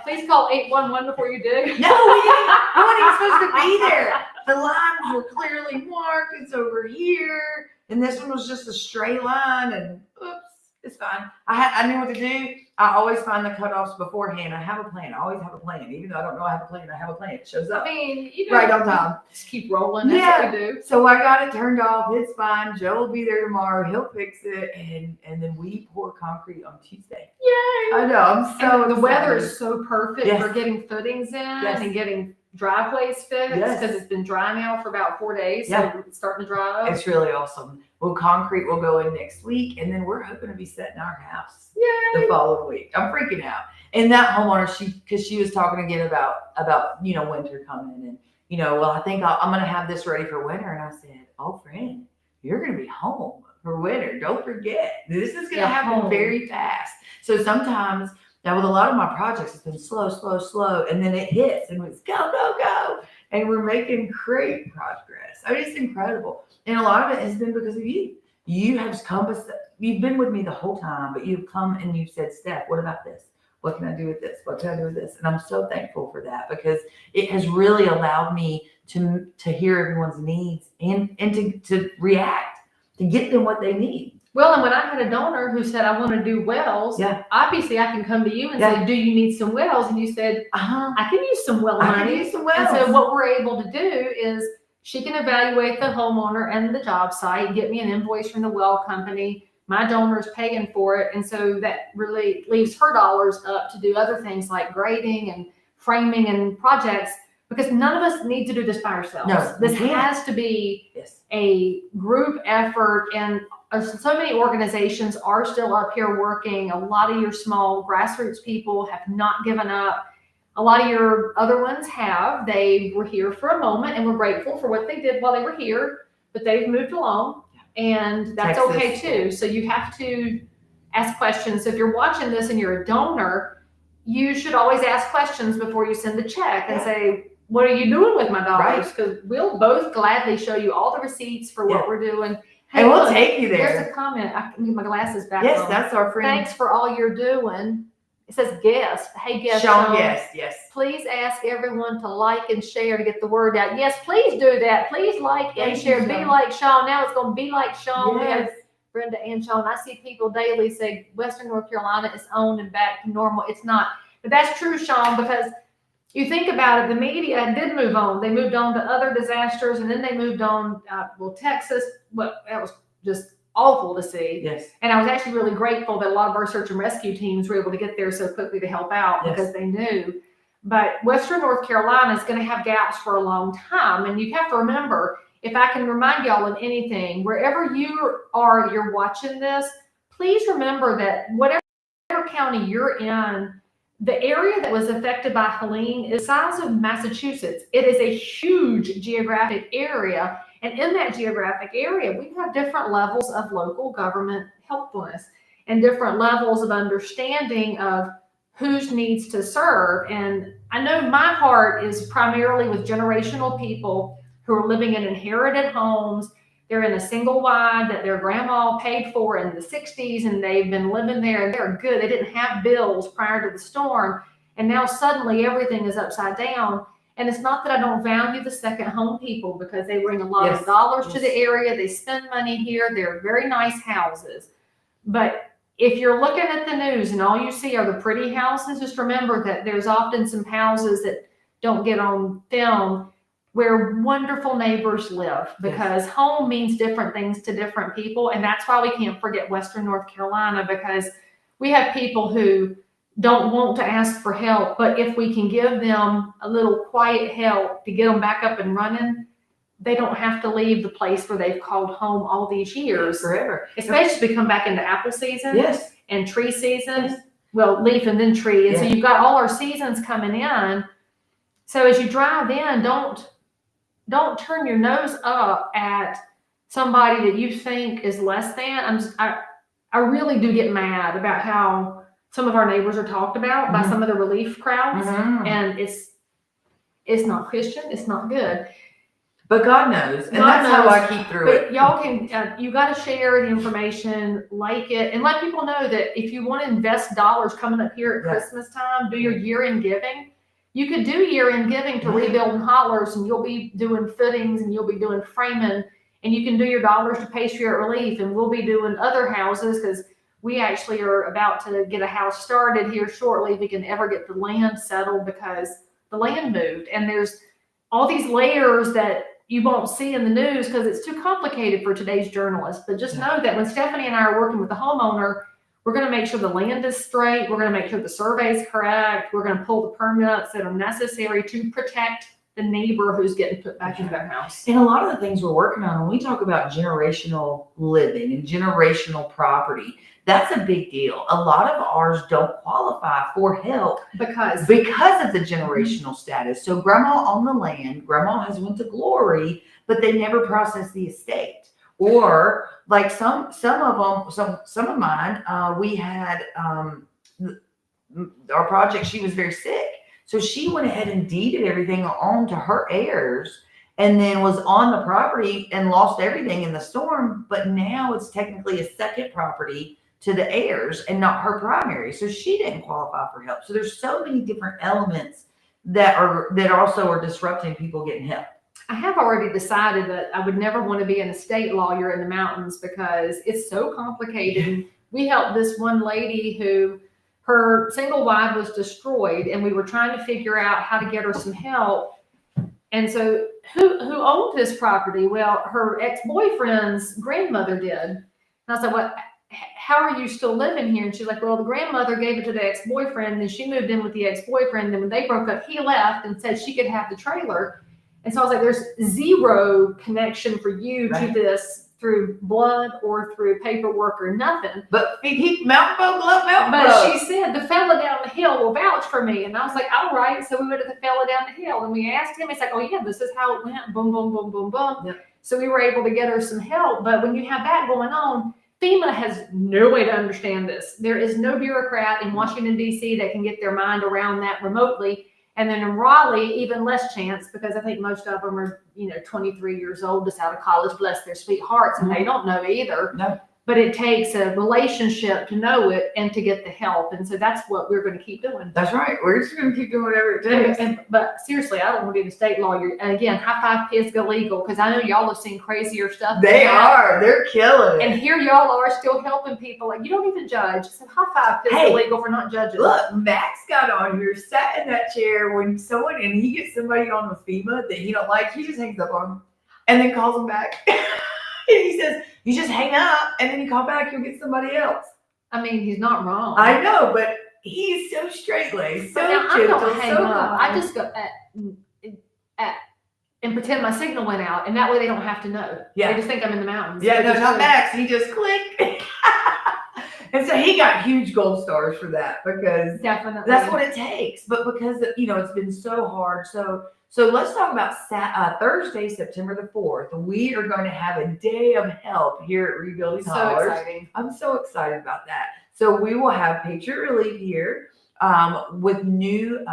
Please call 811 before you dig. No, we didn't. We weren't even supposed to be there. The lines were clearly marked. It's over here. And this one was just a straight line. And oops, it's fine. I knew what to do. I always find the cutoffs beforehand. I have a plan. I always have a plan. Even though I don't know I have a plan, I have a plan. It shows up. I mean, you know, right on time. Just keep rolling. That's what we do. So I got it turned off. It's fine. Joe will be there tomorrow. He'll fix it. And then we pour concrete on Tuesday. Yay! I know. I'm so and the weather excited. is so perfect for getting footings in and getting driveways fixed because it's been dry now for about 4 days. So it's starting to dry up. It's really awesome. Well, concrete will go in next week, and then we're hoping to be setting our house the following week. I'm freaking out. And that homeowner, because she was talking again about winter coming, and well, I think I'm going to have this ready for winter. And I said, oh, friend, you're going to be home for winter. Don't forget, this is going to happen very fast. So sometimes. Now, with a lot of my projects, it's been slow, and then it hits, and it's go, and we're making great progress. I mean, it's incredible, and a lot of it has been because of you. You have you've been with me the whole time, but you've come and you've said, Steph, what about this? What can I do with this? What can I do with this? And I'm so thankful for that because it has really allowed me to hear everyone's needs and to react, to get them what they need. Well, and when I had a donor who said, I want to do wells, obviously I can come to you and say, do you need some wells? And you said, I can use some well money. I can use some wells. And so what we're able to do is she can evaluate the homeowner and the job site, get me an invoice from the well company. My donor's paying for it. And so that really leaves her dollars up to do other things like grading and framing and projects because none of us need to do this by ourselves. No, this has to be a group effort, and so many organizations are still up here working. A lot of your small grassroots people have not given up. A lot of your other ones have. They were here for a moment, and we're grateful for what they did while they were here, but they've moved along, and that's okay too. So you have to ask questions. So if you're watching this and you're a donor, you should always ask questions before you send the check and say, what are you doing with my dollars? Because we'll both gladly show you all the receipts for what we're doing. Hey, and we'll take you there. There's a comment. I can get my glasses back on. Yes, that's our friend. Thanks for all you're doing. It says guest. Hey, guest Sean. Yes. Please ask everyone to like and share to get the word out. Yes, please do that. Please like and share. Be like Sean. Now it's going to be like Sean. We have Brenda and Sean. I see people daily say Western North Carolina is owned and back to normal. It's not. But that's true, Sean, because you think about it, the media did move on. They moved on to other disasters, and then they moved on, Texas, that was just awful to see. Yes. And I was actually really grateful that a lot of our search and rescue teams were able to get there so quickly to help out because they knew. But Western North Carolina is going to have gaps for a long time. And you have to remember, if I can remind y'all of anything, wherever you are, you're watching this, please remember that whatever county you're in, the area that was affected by Helene is the size of Massachusetts. It is a huge geographic area. And in that geographic area, we have different levels of local government helpfulness and different levels of understanding of whose needs to serve. And I know my heart is primarily with generational people who are living in inherited homes. They're in a single wide that their grandma paid for in the 60s, and they've been living there and they're good. They didn't have bills prior to the storm. And now suddenly everything is upside down. And it's not that I don't value the second home people, because they bring a lot of dollars to the area. They spend money here. They're very nice houses. But if you're looking at the news and all you see are the pretty houses, just remember that there's often some houses that don't get on film where wonderful neighbors live, because home means different things to different people. And that's why we can't forget Western North Carolina, because we have people who don't want to ask for help, but if we can give them a little quiet help to get them back up and running, they don't have to leave the place where they've called home all these years. Forever. Especially as we come back into apple season and tree season. Well, leaf and then tree. And so you've got all our seasons coming in. So as you drive in, don't turn your nose up at somebody that you think is less than. I really do get mad about how some of our neighbors are talked about by some of the relief crowds, and it's not Christian, it's not good. But God knows, and that's how I keep through it. But y'all can, you got to share the information, like it, and let people know that if you want to invest dollars coming up here at Christmas time, do your year-end giving. You could do year-end giving to Rebuilding Hollers, and you'll be doing footings and you'll be doing framing, and you can do your dollars to Patriot Relief, and we'll be doing other houses, because we actually are about to get a house started here shortly if we can ever get the land settled, because the land moved. And there's all these layers that you won't see in the news because it's too complicated for today's journalists. But just know that when Stephanie and I are working with the homeowner, we're going to make sure the land is straight. We're going to make sure the survey is correct. We're going to pull the permits that are necessary to protect the neighbor who's getting put back into their house. And a lot of the things we're working on, when we talk about generational living and generational property, that's a big deal. A lot of ours don't qualify for help because of the generational status. So grandma owned the land, grandma has went to glory, but they never processed the estate. Or like some of mine, we had our project, she was very sick. So she went ahead and deeded everything on to her heirs, and then was on the property and lost everything in the storm. But now it's technically a second property to the heirs and not her primary. So she didn't qualify for help. So there's so many different elements that also are disrupting people getting help. I have already decided that I would never want to be an estate lawyer in the mountains because it's so complicated. We helped this one lady who her single wide was destroyed, and we were trying to figure out how to get her some help. And so who owned this property? Well, her ex-boyfriend's grandmother did. And I said, "What? How are you still living here?" And she's like, "Well, the grandmother gave it to the ex-boyfriend, and she moved in with the ex-boyfriend. And when they broke up, he left and said she could have the trailer." And so I was like, there's zero connection for you to this through blood or through paperwork or nothing. But mountain folk love mountain But folk. she said the fella down the hill will vouch for me. And I was like, all right. So we went to the fella down the hill and we asked him. He's like, oh yeah, this is how it went. Boom, boom, boom, boom, boom. Yep. So we were able to get her some help. But when you have that going on, FEMA has no way to understand this. There is no bureaucrat in Washington, D.C. that can get their mind around that remotely. And then in Raleigh, even less chance, because I think most of them are, 23 years old, just out of college, bless their sweet hearts, and they don't know either. No. but it takes a relationship to know it and to get the help. And so that's what we're going to keep doing. That's right. We're just going to keep doing whatever it takes. But seriously, I don't want to be the state lawyer. And again, high five Pisgah Legal, because I know y'all have seen crazier stuff. They are. They're killing it. And here y'all are still helping people. Like, you don't even judge. So high five Pisgah Legal for not judging. Look, Max got on here, sat in that chair when someone, and he gets somebody on the FEMA that he don't like, he just hangs up on him and then calls him back. And he says, you just hang up, and then you call back, you'll get somebody else. I mean, he's not wrong. I know, but he's so straight-laced, so gentle, I don't hang so up. I just go and pretend my signal went out, and that way they don't have to know. Yeah. They just think I'm in the mountains. Yeah, no, not Max. He just click. And so he got huge gold stars for that, because definitely that's what it takes. But because, it's been so hard. So let's talk about Thursday, September the 4th. We are going to have a day of help here at Rebuilding Hollers. So exciting. I'm so excited about that. So we will have Patriot Relief here with new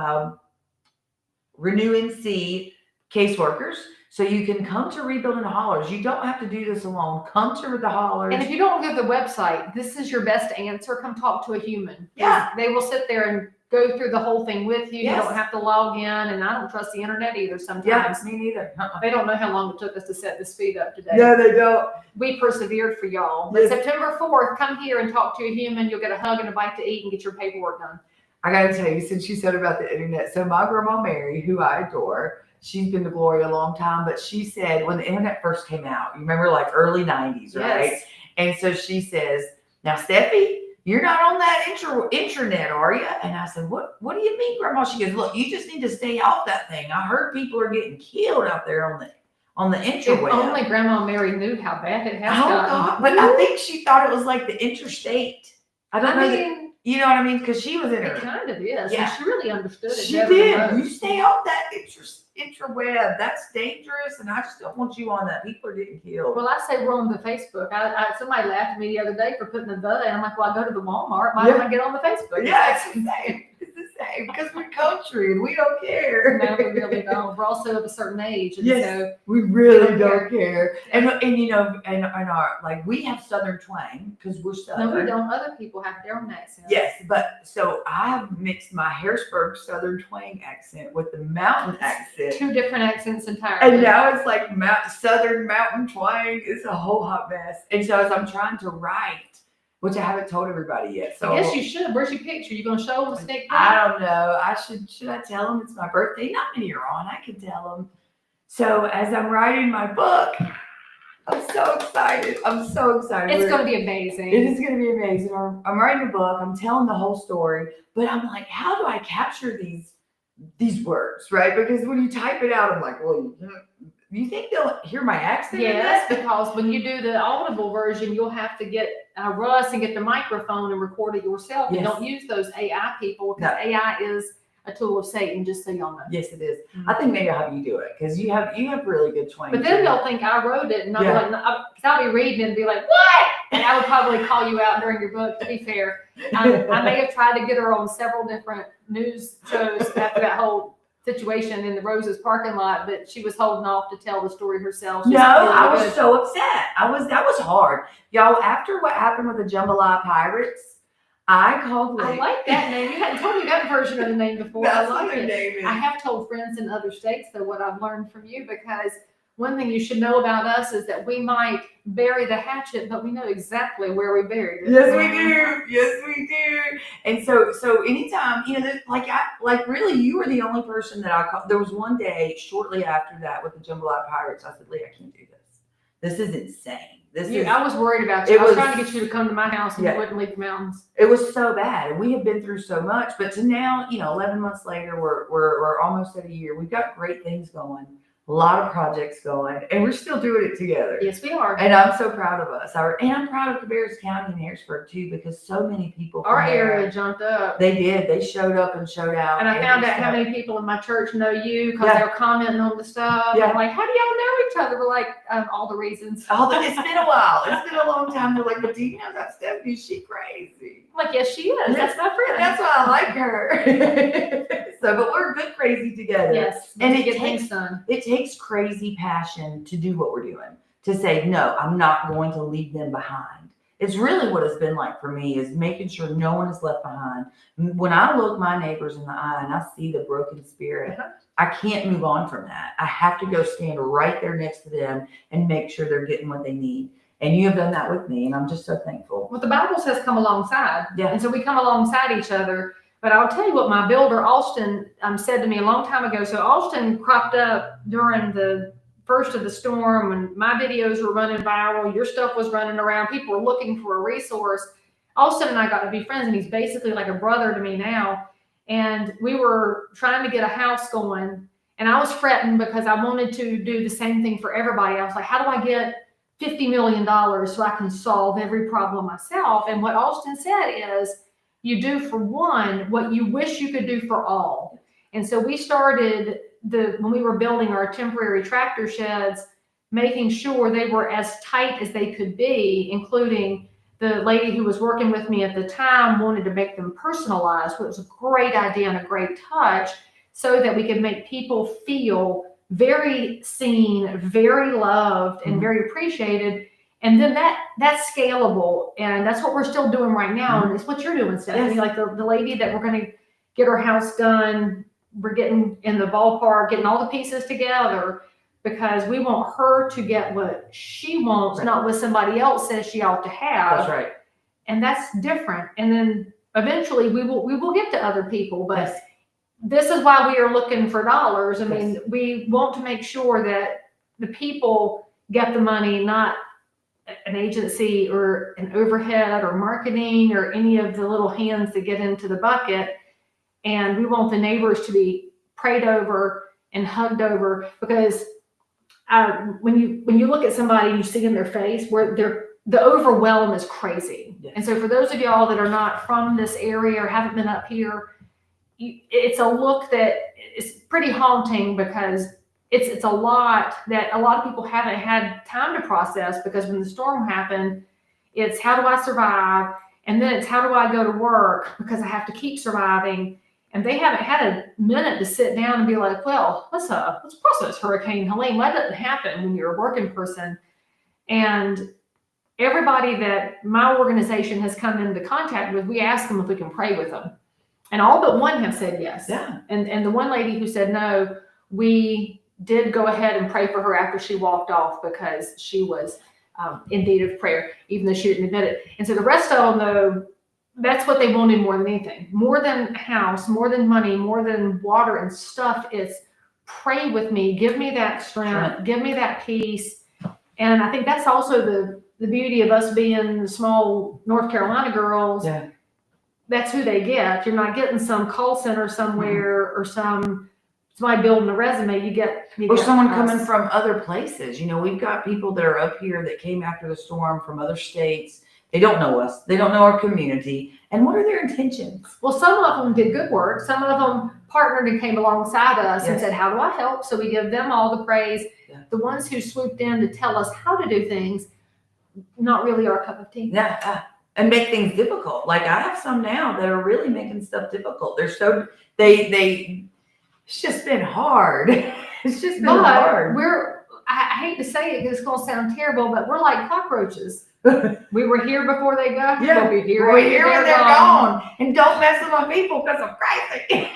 Renew NC caseworkers. So you can come to Rebuilding Hollers. You don't have to do this alone. Come to the Hollers. And if you don't go to the website, this is your best answer. Come talk to a human. Yeah. They will sit there and go through the whole thing with you. Yes. You don't have to log in. And I don't trust the internet either sometimes. Yeah, me neither. They don't know how long it took us to set this feed up today. No, they don't. We persevered for y'all. But Yes. September 4th, come here and talk to a human. You'll get a hug and a bite to eat and get your paperwork done. I got to tell you, since you said about the internet, so my grandma Mary, who I adore, she's been to glory a long time, but she said when the internet first came out, you remember, like early 90s, right? Yes. And so she says, now, Steffi, you're not on that intranet, are you? And I said, what do you mean, Grandma? She goes, look, you just need to stay off that thing. I heard people are getting killed out there on the If intraweb. only Grandma Mary knew how bad it has Oh, gotten. God. But I think she thought it was like the interstate. I don't know. mean, You know what I mean? Because she was in it her. kind of is. Yeah. And she really understood it. She better than did. most. You stay off that intraweb. That's dangerous, and I just don't want you on that. People are getting killed. Well, I say we're on the Facebook. Somebody laughed at me the other day for putting the and I'm like, well, I go to the Walmart. Why don't I get on the Facebook? Yeah, it's the same. It's the same because we're country and we don't care. No, we really don't. We're also of a certain age, and Yes, so we really we don't care. And our like we have Southern twang because we're Southern. no, we don't. Other people have their own accents. Yes, but so I have mixed my Harrisburg Southern twang accent with the mountain accent. Two different accents entirely. And now it's like Southern mountain twang. It's a whole hot mess. And so as I'm trying to write, which I haven't told everybody yet. So I guess you should. Where's your picture? You gonna show them a sneak peek? I don't know. Should I tell them it's my birthday? Not many are on. I can tell them. So as I'm writing my book, I'm so excited. It's gonna be amazing. It is going to be amazing. I'm writing a book. I'm telling the whole story, but I'm like, how do I capture these words, right? Because when you type it out, I'm like, well, you think they'll hear my accent? Yes, because when you do the audible version, you'll have to get Russ and get the microphone and record it yourself. Yes. And don't use those AI people because AI is a tool of Satan, just so y'all know. Yes, it is. I think maybe I'll have you do it because you have really good twang. But then they'll think I wrote it, and I'll be like, because I'll be reading it and be like, what? And I would probably call you out during your book, to be fair. I may have tried to get her on several different news shows after that whole situation in the Roses parking lot, but she was holding off to tell the story herself. No, I was so upset. That was hard. Y'all, after what happened with the Jambalaya Pirates, I called Leigh. I like that name. You hadn't told me that version of the name before. That's I like what their it. name is. I have told friends in other states, though, what I've learned from you, because one thing you should know about us is that we might bury the hatchet, but we know exactly where we buried it. Yes, we do. Yes, we do. And so anytime, really, you were the only person that I called. There was one day shortly after that with the Jambalaya Pirates, I said, Leigh, I can't do this. This is insane. I was worried about you. I was trying to get you to come to my house and you wouldn't leave the mountains. It was so bad, and we have been through so much. But to now, 11 months later, we're almost at a year. We've got great things going, a lot of projects going, and we're still doing it together. Yes, we are. And I'm so proud of us. And I'm proud of Cabarrus County and Harrisburg too, because so many people from our there, area jumped up. They did. They showed up and showed out. And I found out how many people in my church know you because they were commenting on the stuff. Yeah. I'm like, how do y'all know each other? We're like, all the reasons. It's been a while. It's been a long time. They're like, but do you know that Stephanie? Is she crazy? I'm like, yes, she is. That's my friend. That's why I like her. But we're good crazy together. Yes. And it get things done. It takes crazy passion to do what we're doing. To say, no, I'm not going to leave them behind. It's really what it's been like for me, is making sure no one is left behind. When I look my neighbors in the eye and I see the broken spirit, I can't move on from that. I have to go stand right there next to them and make sure they're getting what they need. And you have done that with me, and I'm just so thankful. Well, the Bible says come alongside. Yeah. And so we come alongside each other. But I'll tell you what my builder, Austin, said to me a long time ago. So Austin cropped up during the first of the storm, and my videos were running viral. Your stuff was running around. People were looking for a resource. Austin and I got to be friends, and he's basically like a brother to me now. And we were trying to get a house going, and I was fretting because I wanted to do the same thing for everybody. I was like, how do I get $50 million so I can solve every problem myself? And what Austin said is, you do for one what you wish you could do for all. And so we started when we were building our temporary tractor sheds, making sure they were as tight as they could be, including the lady who was working with me at the time wanted to make them personalized, which was a great idea and a great touch, so that we could make people feel very seen, very loved, and very appreciated. And then that's scalable, and that's what we're still doing right now. And it's what you're doing, Stephanie. Like the lady that we're going to get her house done, we're getting in the ballpark, getting all the pieces together, because we want her to get what she wants, not what somebody else says she ought to have. That's right. And that's different. And then eventually we will get to other people, but this is why we are looking for dollars. I mean, we want to make sure that the people get the money, not an agency or an overhead or marketing or any of the little hands that get into the bucket. And we want the neighbors to be prayed over and hugged over, because when you look at somebody, you see in their face where the overwhelm is crazy. And so for those of y'all that are not from this area or haven't been up here, it's a look that is pretty haunting, because it's a lot that a lot of people haven't had time to process, because when the storm happened, it's how do I survive? And then it's how do I go to work, because I have to keep surviving. And they haven't had a minute to sit down and be like, well, let's process Hurricane Helene. That doesn't happen when you're a working person. And everybody that my organization has come into contact with, we ask them if we can pray with them. And all but one have said yes. Yeah. And the one lady who said no, we did go ahead and pray for her after she walked off, because she was in need of prayer, even though she didn't admit it. And so the rest of them, though, that's what they wanted more than anything. More than a house, more than money, more than water and stuff. It's pray with me. Give me that strength. Give me that peace. And I think that's also the beauty of us being small North Carolina girls. Yeah. That's who they get. You're not getting some call center somewhere or somebody building a resume. You get someone coming from other places. You know, we've got people that are up here that came after the storm from other states. They don't know us. They don't know our community. And what are their intentions? Well, some of them did good work. Some of them partnered and came alongside us and said, how do I help? So we give them all the praise. Yeah. The ones who swooped in to tell us how to do things, not really our cup of tea. Yeah. And make things difficult. Like I have some now that are really making stuff difficult. They're so, it's just been hard. It's just been hard. I hate to say it because it's going to sound terrible, but we're like cockroaches. We were here before they got here. Yeah, we'll be here when they're gone. And don't mess with my people because I'm crazy.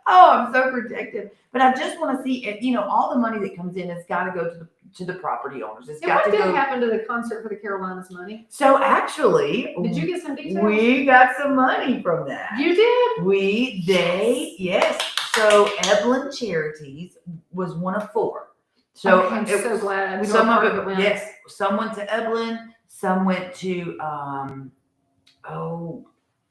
Oh, I'm so protective. But I just want to see if, all the money that comes in has got to go to the property owners. What did happen to the concert for the Carolinas money? So actually, did you get some details? We got some money from that. You did? Yes. So Evelyn Charities was one of 4. So I'm so glad. Some of it went. Yes. Some went to Evelyn. Some went to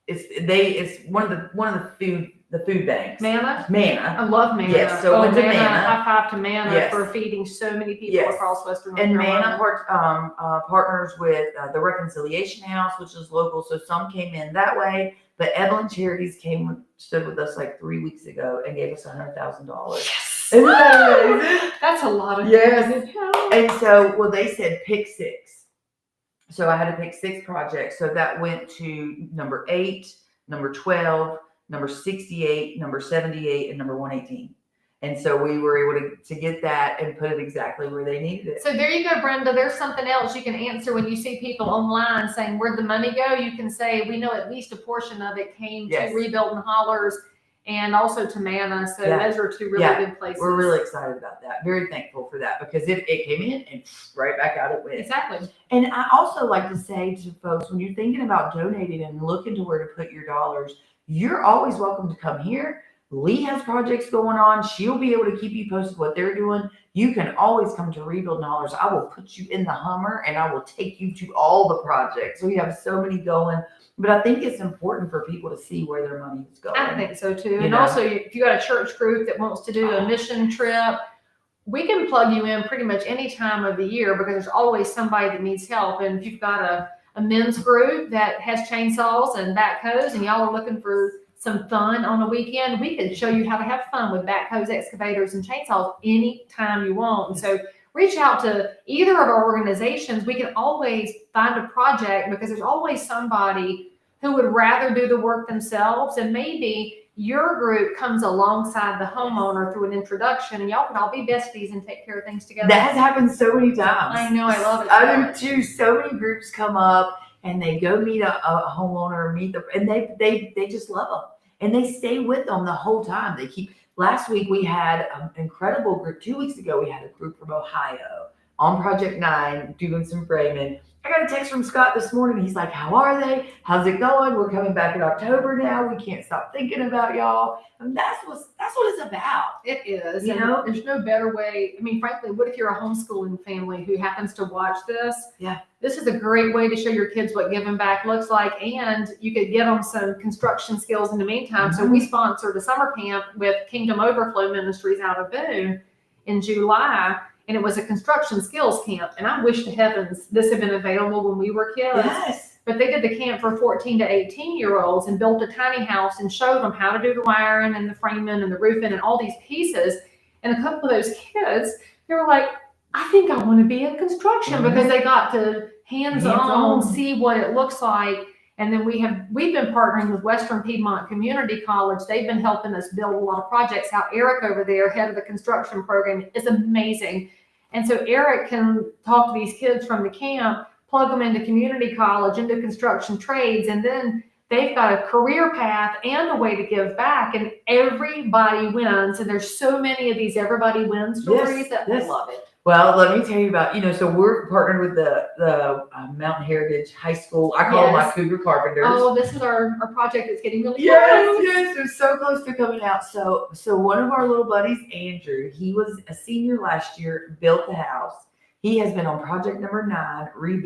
it's one of the food banks. Manna. I love Manna. Yes, so went to Manna. High five to Manna for feeding so many people across Western North Carolina. And Manna partners with the Reconciliation House, which is local. So some came in that way, but Evelyn Charities stood with us like 3 weeks ago and gave us $100,000. Yes. Isn't that amazing? That's a lot of yes. And so, they said pick 6. So I had to pick 6 projects. So that went to number 8, number 12, number 68, number 78, and number 118. And so we were able to get that and put it exactly where they needed it. So there you go, Brenda. There's something else you can answer when you see people online saying, where'd the money go? You can say, we know at least a portion of it came Yes. to Rebuilding Hollers and also to Manna. So those are two really good places. We're really excited about that. Very thankful for that because it came in and right back out it went. Exactly. And I also like to say to folks, when you're thinking about donating and looking to where to put your dollars, you're always welcome to come here. Leigh has projects going on. She'll be able to keep you posted what they're doing. You can always come to Rebuilding Hollers. I will put you in the Hummer and I will take you to all the projects. We have so many going, but I think it's important for people to see where their money is going. I think so too. And also, if you got a church group that wants to do a mission trip, we can plug you in pretty much any time of the year because there's always somebody that needs help. And if you've got a men's group that has chainsaws and backhoes and y'all are looking for some fun on a weekend, we can show you how to have fun with backhoes, excavators, and chainsaws anytime you want. And so reach out to either of our organizations. We can always find a project because there's always somebody who would rather do the work themselves. And maybe your group comes alongside the homeowner through an introduction and y'all can all be besties and take care of things together. That has happened so many times. I know, I love it. I do too. So many groups come up and they go meet a homeowner, and they just love them and they stay with them the whole time. They keep. Last week we had an incredible group. 2 weeks ago we had a group from Ohio on Project 9 doing some framing. I got a text from Scott this morning. He's like, how are they? How's it going? We're coming back in October now. We can't stop thinking about y'all. And that's what it's about. It is. You know, there's no better way. I mean, frankly, what if you're a homeschooling family who happens to watch this? Yeah. This is a great way to show your kids what giving back looks like. And you could get them some construction skills in the meantime. So we sponsored a summer camp with Kingdom Overflow Ministries out of Boone in July. And it was a construction skills camp. And I wish to heavens this had been available when we were kids. Yes. But they did the camp for 14 to 18-year-olds and built a tiny house and showed them how to do the wiring and the framing and the roofing and all these pieces. And a couple of those kids, they were like, I think I want to be in construction because they got to hands-on see what it looks like. And then we've been partnering with Western Piedmont Community College. They've been helping us build a lot of projects out. Eric over there, head of the construction program, is amazing. And so Eric can talk to these kids from the camp, plug them into community college, into construction trades, and then they've got a career path and a way to give back, and everybody wins. And there's so many of these everybody wins stories that I love it. Well, let me tell you about, so we're partnered with the Mountain Heritage High School. I call them my Cougar Carpenters. Oh, this is our project that's getting really close. Yes, they're so close to coming out. So one of our little buddies, Andrew, he was a senior last year, built the house. He has been on project number 9,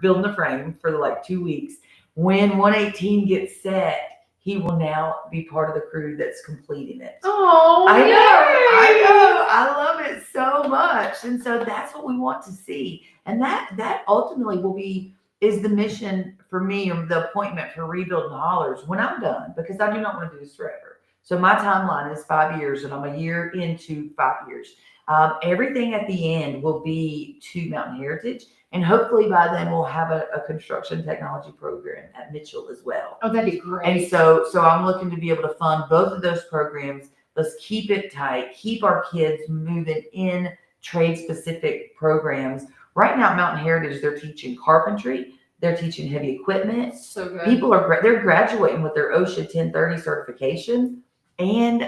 building the frame for like 2 weeks. When 118 gets set, he will now be part of the crew that's completing it. Oh, I know. I love it so much. And so that's what we want to see. And that ultimately is the mission for me, or the appointment for Rebuilding Hollers when I'm done, because I do not want to do this forever. So my timeline is 5 years and I'm a year into 5 years. Everything at the end will be to Mountain Heritage. And hopefully by then we'll have a construction technology program at Mitchell as well. Oh, that'd be great. And so I'm looking to be able to fund both of those programs. Let's keep it tight, keep our kids moving in trade-specific programs. Right now at Mountain Heritage, they're teaching carpentry, they're teaching heavy equipment. So good. People they're graduating with their OSHA 1030 certification. And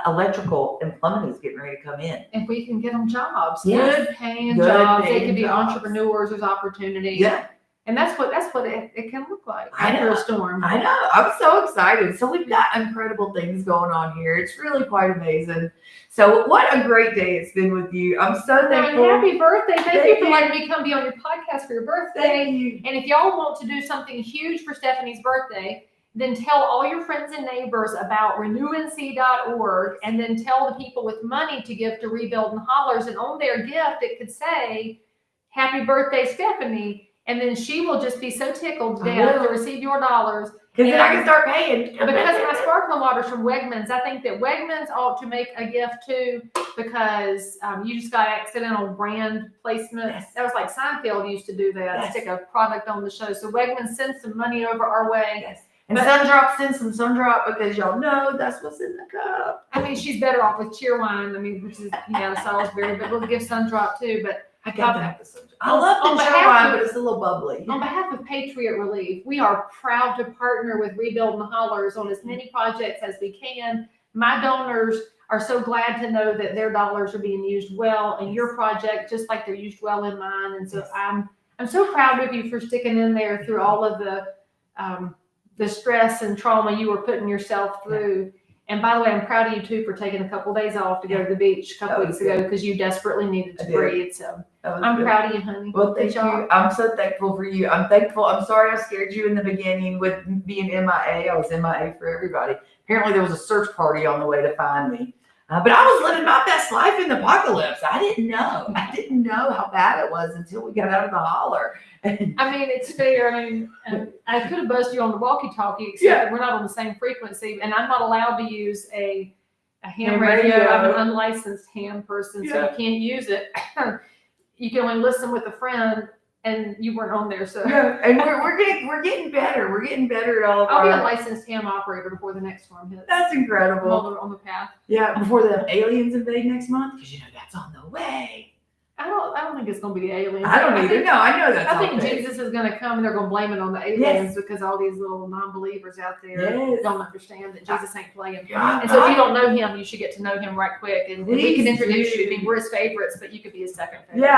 electrical and plumbing is getting ready to come in. If we can get them jobs, yes. good paying jobs, they could be entrepreneurs. There's opportunity. Yeah, and that's what it can look like after a storm. I know. I'm so excited. So we've got incredible things going on here. It's really quite amazing. So what a great day it's been with you. I'm so thankful. And happy birthday! Thank you for letting me come be on your podcast for your birthday. Thank you. And if y'all want to do something huge for Stephanie's birthday, then tell all your friends and neighbors about renewandc.org, and then tell the people with money to give to Rebuilding Hollers. And on their gift, it could say, "Happy birthday, Stephanie." And then she will just be so tickled to death to receive your dollars. Because then I can start paying. Because my sparkling water's from Wegmans. I think that Wegmans ought to make a gift too, because you just got accidental brand placement. Yes. That was like Seinfeld used to do that, Yes. stick a product on the show. So Wegmans, send some money over our way. Yes. And Sundrop sends some Sundrop because y'all know that's what's in the cup. I mean, she's better off with cheer wine. I mean, which is Salisbury, but we'll give Sundrop too. But I got to have the Sundrop. I love the cheer wine, but it's a little bubbly. On behalf of Patriot Relief, we are proud to partner with Rebuilding Hollers on as many projects as we can. My donors are so glad to know that their dollars are being used well in your project, just like they're used well in mine. And so I'm so proud of you for sticking in there through all of the stress and trauma you were putting yourself through. And by the way, I'm proud of you too for taking a couple of days off to go to the beach a couple weeks ago because you desperately needed to breathe. So I'm proud of you, honey. Well, thank you. I'm so thankful for you. I'm thankful. I'm sorry I scared you in the beginning with being MIA. I was MIA for everybody. Apparently there was a search party on the way to find me. But I was living my best life in the apocalypse. I didn't know. I didn't know how bad it was until we got out of the holler. I mean, it's fair. I mean, I could have buzzed you on the walkie-talkie, except that we're not on the same frequency, and I'm not allowed to use a ham radio. I'm an unlicensed ham person, so you can't use it. You can only listen with a friend, and you weren't on there, so. And we're getting better. We're getting better at all of I'll be a licensed ham operator before the next storm hits. That's incredible. On the path. Yeah, before the aliens invade next month, because that's on the way. I don't think it's going to be the aliens. I don't either. No, I know that. I think Jesus is going to come and they're going to blame it on the aliens because all these little non-believers out there don't understand that Jesus ain't playing. And so if you don't know him, you should get to know him right quick. And we can introduce you. I mean, we're his favorites, but you could be his second favorite.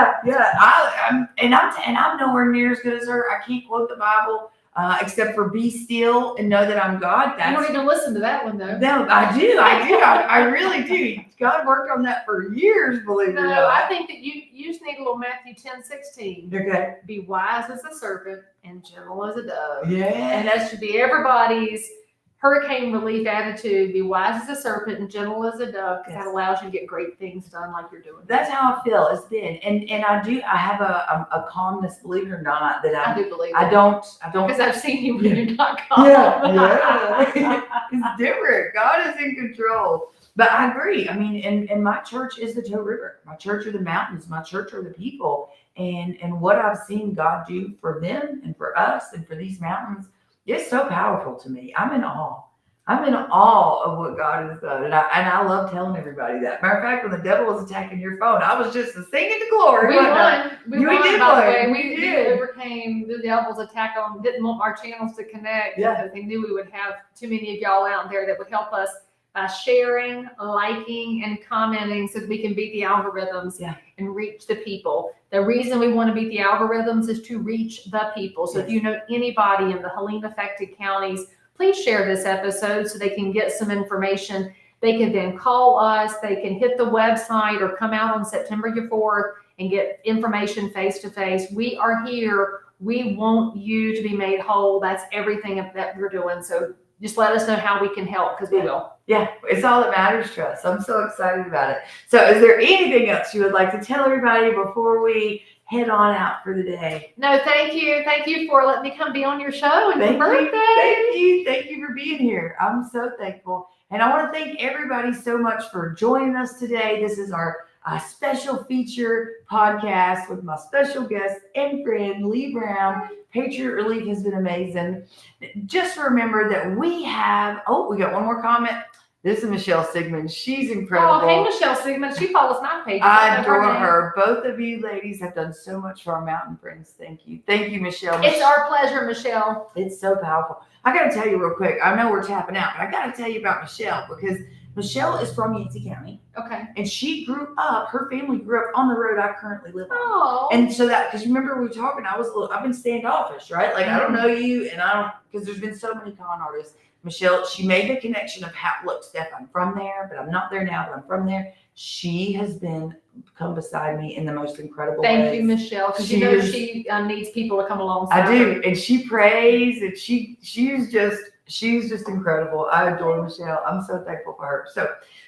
I'm nowhere near as good as her. I can't quote the Bible. Except for be still and know that I'm God. You don't even listen to that one though. No, I do. I really do. God worked on that for years, believe it or not. No, I think that you just need a little Matthew 10:16. Okay. Be wise as a serpent and gentle as a dove. Yeah. And that should be everybody's hurricane relief attitude. Be wise as a serpent and gentle as a dove, because that allows you to get great things done like you're doing. That's how I feel. It's been, and I have a calmness, believe it or not, that I do believe. I don't because I've seen you when you're not calm. It's different. God is in control. But I agree. I mean, and my church is the Toe River. My church are the mountains. My church are the people. And what I've seen God do for them and for us and for these mountains, it's so powerful to me. I'm in awe. I'm in awe of what God has done. And I love telling everybody that. Matter of fact, when the devil was attacking your phone, I was just singing to glory. We won. We did, by the way. We did. Overcame the devil's attack on, didn't want our channels to connect. Yeah. They knew we would have too many of y'all out there that would help us by sharing, liking, and commenting so that we can beat the algorithms and reach the people. The reason we want to beat the algorithms is to reach the people. So if you know anybody in the Helene affected counties, please share this episode so they can get some information. They can then call us. They can hit the website or come out on September 4th and get information face to face. We are here. We want you to be made whole. That's everything that we're doing. So just let us know how we can help, because we will. Yeah, it's all that matters to us. I'm so excited about it. So is there anything else you would like to tell everybody before we head on out for the day? No, thank you. Thank you for letting me come be on your show and your birthday. Thank you for being here. I'm so thankful. And I want to thank everybody so much for joining us today. This is our special feature podcast with my special guest and friend, Leigh Brown. Patriot Relief has been amazing. Just remember that we got one more comment. This is Michelle Sigmund. She's incredible. Oh, hey, Michelle Sigmund. She follows my page. I adore her. Both of you ladies have done so much for our mountain friends. Thank you. Thank you, Michelle. It's our pleasure, Michelle. It's so powerful. I got to tell you real quick. I know we're tapping out, but I got to tell you about Michelle, because Michelle is from Yancey County. Okay. And her family grew up on the road I currently live on. Oh. And so because remember we were talking, I've been standoffish, right? Like, I don't know you, and because there's been so many con artists. Michelle, she made the connection of look, Steph, I'm from there, but I'm not there now, but I'm from there. She has come beside me in the most incredible ways. Thank you, Michelle, because she needs people to come alongside. I do, and she prays, and she's just incredible. I adore Michelle. I'm so thankful for her.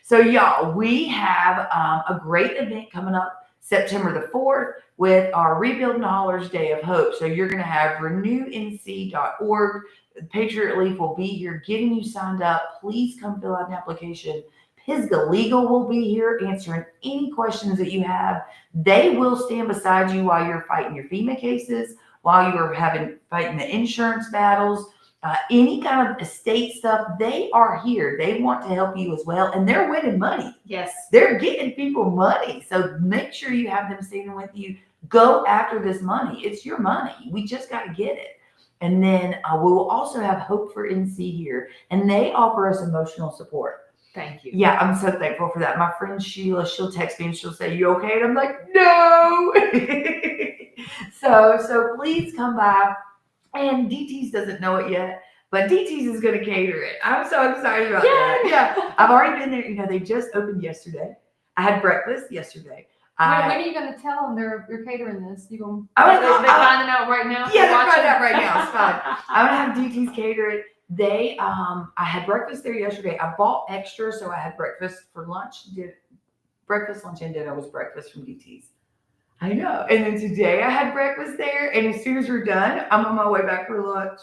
So y'all, we have a great event coming up September the 4th with our Rebuilding Hollers Day of Hope. So you're going to have renewnc.org. Patriot Relief will be here getting you signed up. Please come fill out an application. Pisgah Legal will be here answering any questions that you have. They will stand beside you while you're fighting your FEMA cases, while you're fighting the insurance battles. any kind of estate stuff, they are here. They want to help you as well. And they're winning money. Yes. They're getting people money. So make sure you have them standing with you. Go after this money. It's your money. We just got to get it. And then we will also have Hope for NC here. And they offer us emotional support. Thank you. Yeah, I'm so thankful for that. My friend Sheila, she'll text me and she'll say, "You okay?" And I'm like, "No." So please come by. And DT's doesn't know it yet, but DT's is going to cater it. I'm so excited about that. Yeah, I've already been there. They just opened yesterday. I had breakfast yesterday. When are you going to tell them you're catering this? You going? They're finding out right now. Yeah, they're finding out right now. It's fine. I'm gonna have DT's cater it. I had breakfast there yesterday. I bought extra, so I had breakfast for lunch. Breakfast, lunch, and dinner was breakfast from DT's. I know. And then today I had breakfast there, and as soon as we're done, I'm on my way back for lunch.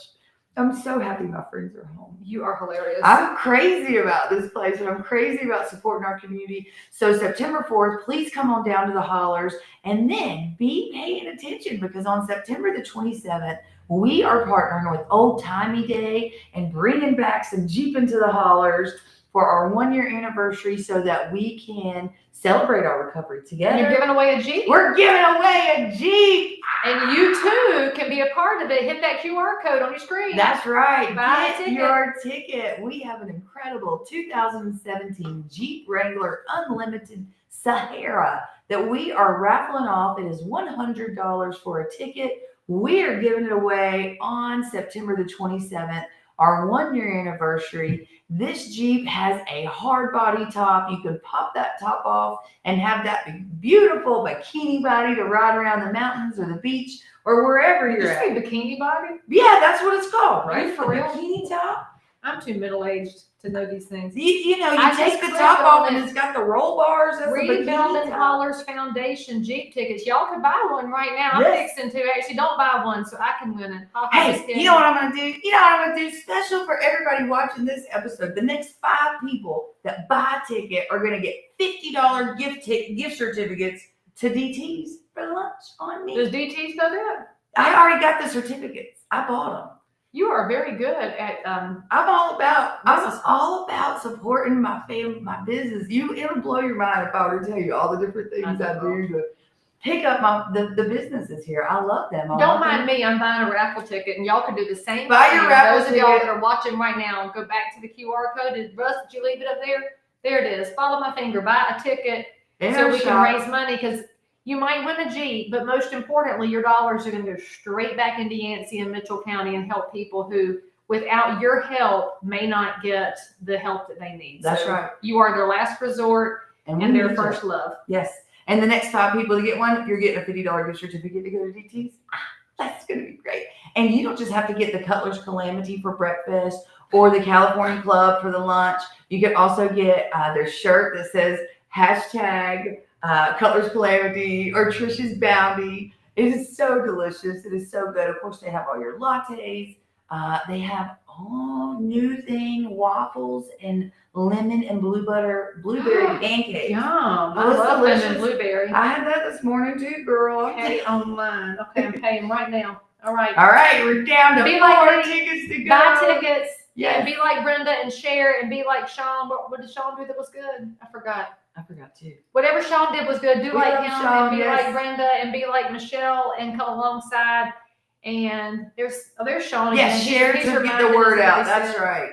I'm so happy my friends are home. You are hilarious. I'm crazy about this place, and I'm crazy about supporting our community. So September 4th, please come on down to the Hollers, and then be paying attention, because on September the 27th, we are partnering with Old Timey Day and bringing back some Jeep into the Hollers for our 1-year anniversary, so that we can celebrate our recovery together. And you're giving away a Jeep. We're giving away a Jeep. And you too can be a part of it. Hit that QR code on your screen. That's right. Buy Get your ticket. We have an incredible 2017 Jeep Wrangler Unlimited Sahara that we are raffling off. It is $100 for a ticket. We are giving it away on September the 27th, our 1-year anniversary. This Jeep has a hard body top. You can pop that top off and have that beautiful bikini body to ride around the mountains or the beach or wherever you're at. Did you say bikini body? Yeah, that's what it's called, right? For real? Bikini top. I'm too middle-aged to know these things. You I take just the top off and it. it's got the roll bars. That's Rebuilding Hollers Foundation Jeep tickets. Y'all can buy one right now. Yes. I'm fixing to. Actually, don't buy one so I can win it. Hey, you know what I'm going to do? You know what I'm going to do? Special for everybody watching this episode. The next 5 people that buy a ticket are going to get $50 gift certificates to DT's for lunch on me. Does DT's know that? I already got the certificates. I bought them. You are very good at I'm all about supporting my family, my business. It'll blow your mind if I were to tell you all the different things I do to pick up the businesses here. I love them. Don't mind me. I'm buying a raffle ticket, and y'all can do the same. Buy your raffle ticket. Those of y'all that are watching right now, go back to the QR code. Russ, did you leave it up there? There it is. Follow my finger. Buy a ticket so we can raise money, because you might win a Jeep, but most importantly, your dollars are going to go straight back into Yancey and Mitchell County and help people who, without your help, may not get the help that they need. That's right. You are their last resort and their first love. Yes. And the next 5 people to get one, you're getting a $50 gift certificate to go to DT's. That's going to be great. And you don't just have to get the Cutler's Calamity for breakfast or the California Club for the lunch. You can also get their shirt that says hashtag Cutler's Calamity or Trisha's Bounty. It is so delicious. It is so good. Of course, they have all your lattes. They have new thing, waffles and lemon and blueberry pancakes. Yum. I love lemon blueberry. I had that this morning too, girl. Pay online. Okay, I'm paying right now. All right. All right, we're down to Be 4 like tickets to go. Buy tickets. Yes. And be like Brenda and share, and be like Sean. What did Sean do that was good? I forgot too. Whatever Sean did was good. Do We like love him, Sean, and be yes. like Brenda, and be like Michelle, and come alongside. And there's Sean again. Yes, share to get the reminding word us out. of That's this. right.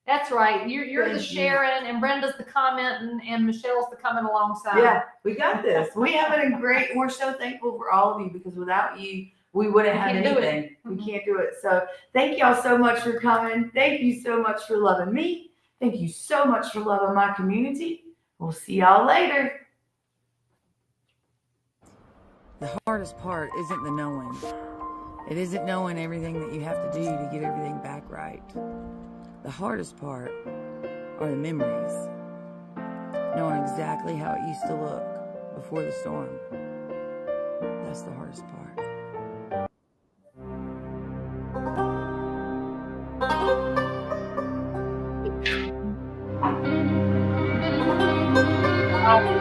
That's right. You're the Thank you. sharing, and Brenda's the commenting, and Michelle's the coming alongside. Yeah, we got this. We have it in great. We're so thankful for all of you, because without you, we wouldn't have can't do it. anything. We can't do it. So thank y'all so much for coming. Thank you so much for loving me. Thank you so much for loving my community. We'll see y'all later. The hardest part isn't the knowing. It isn't knowing everything that you have to do to get everything back right. The hardest part are the memories. Knowing exactly how it used to look before the storm. That's the hardest part.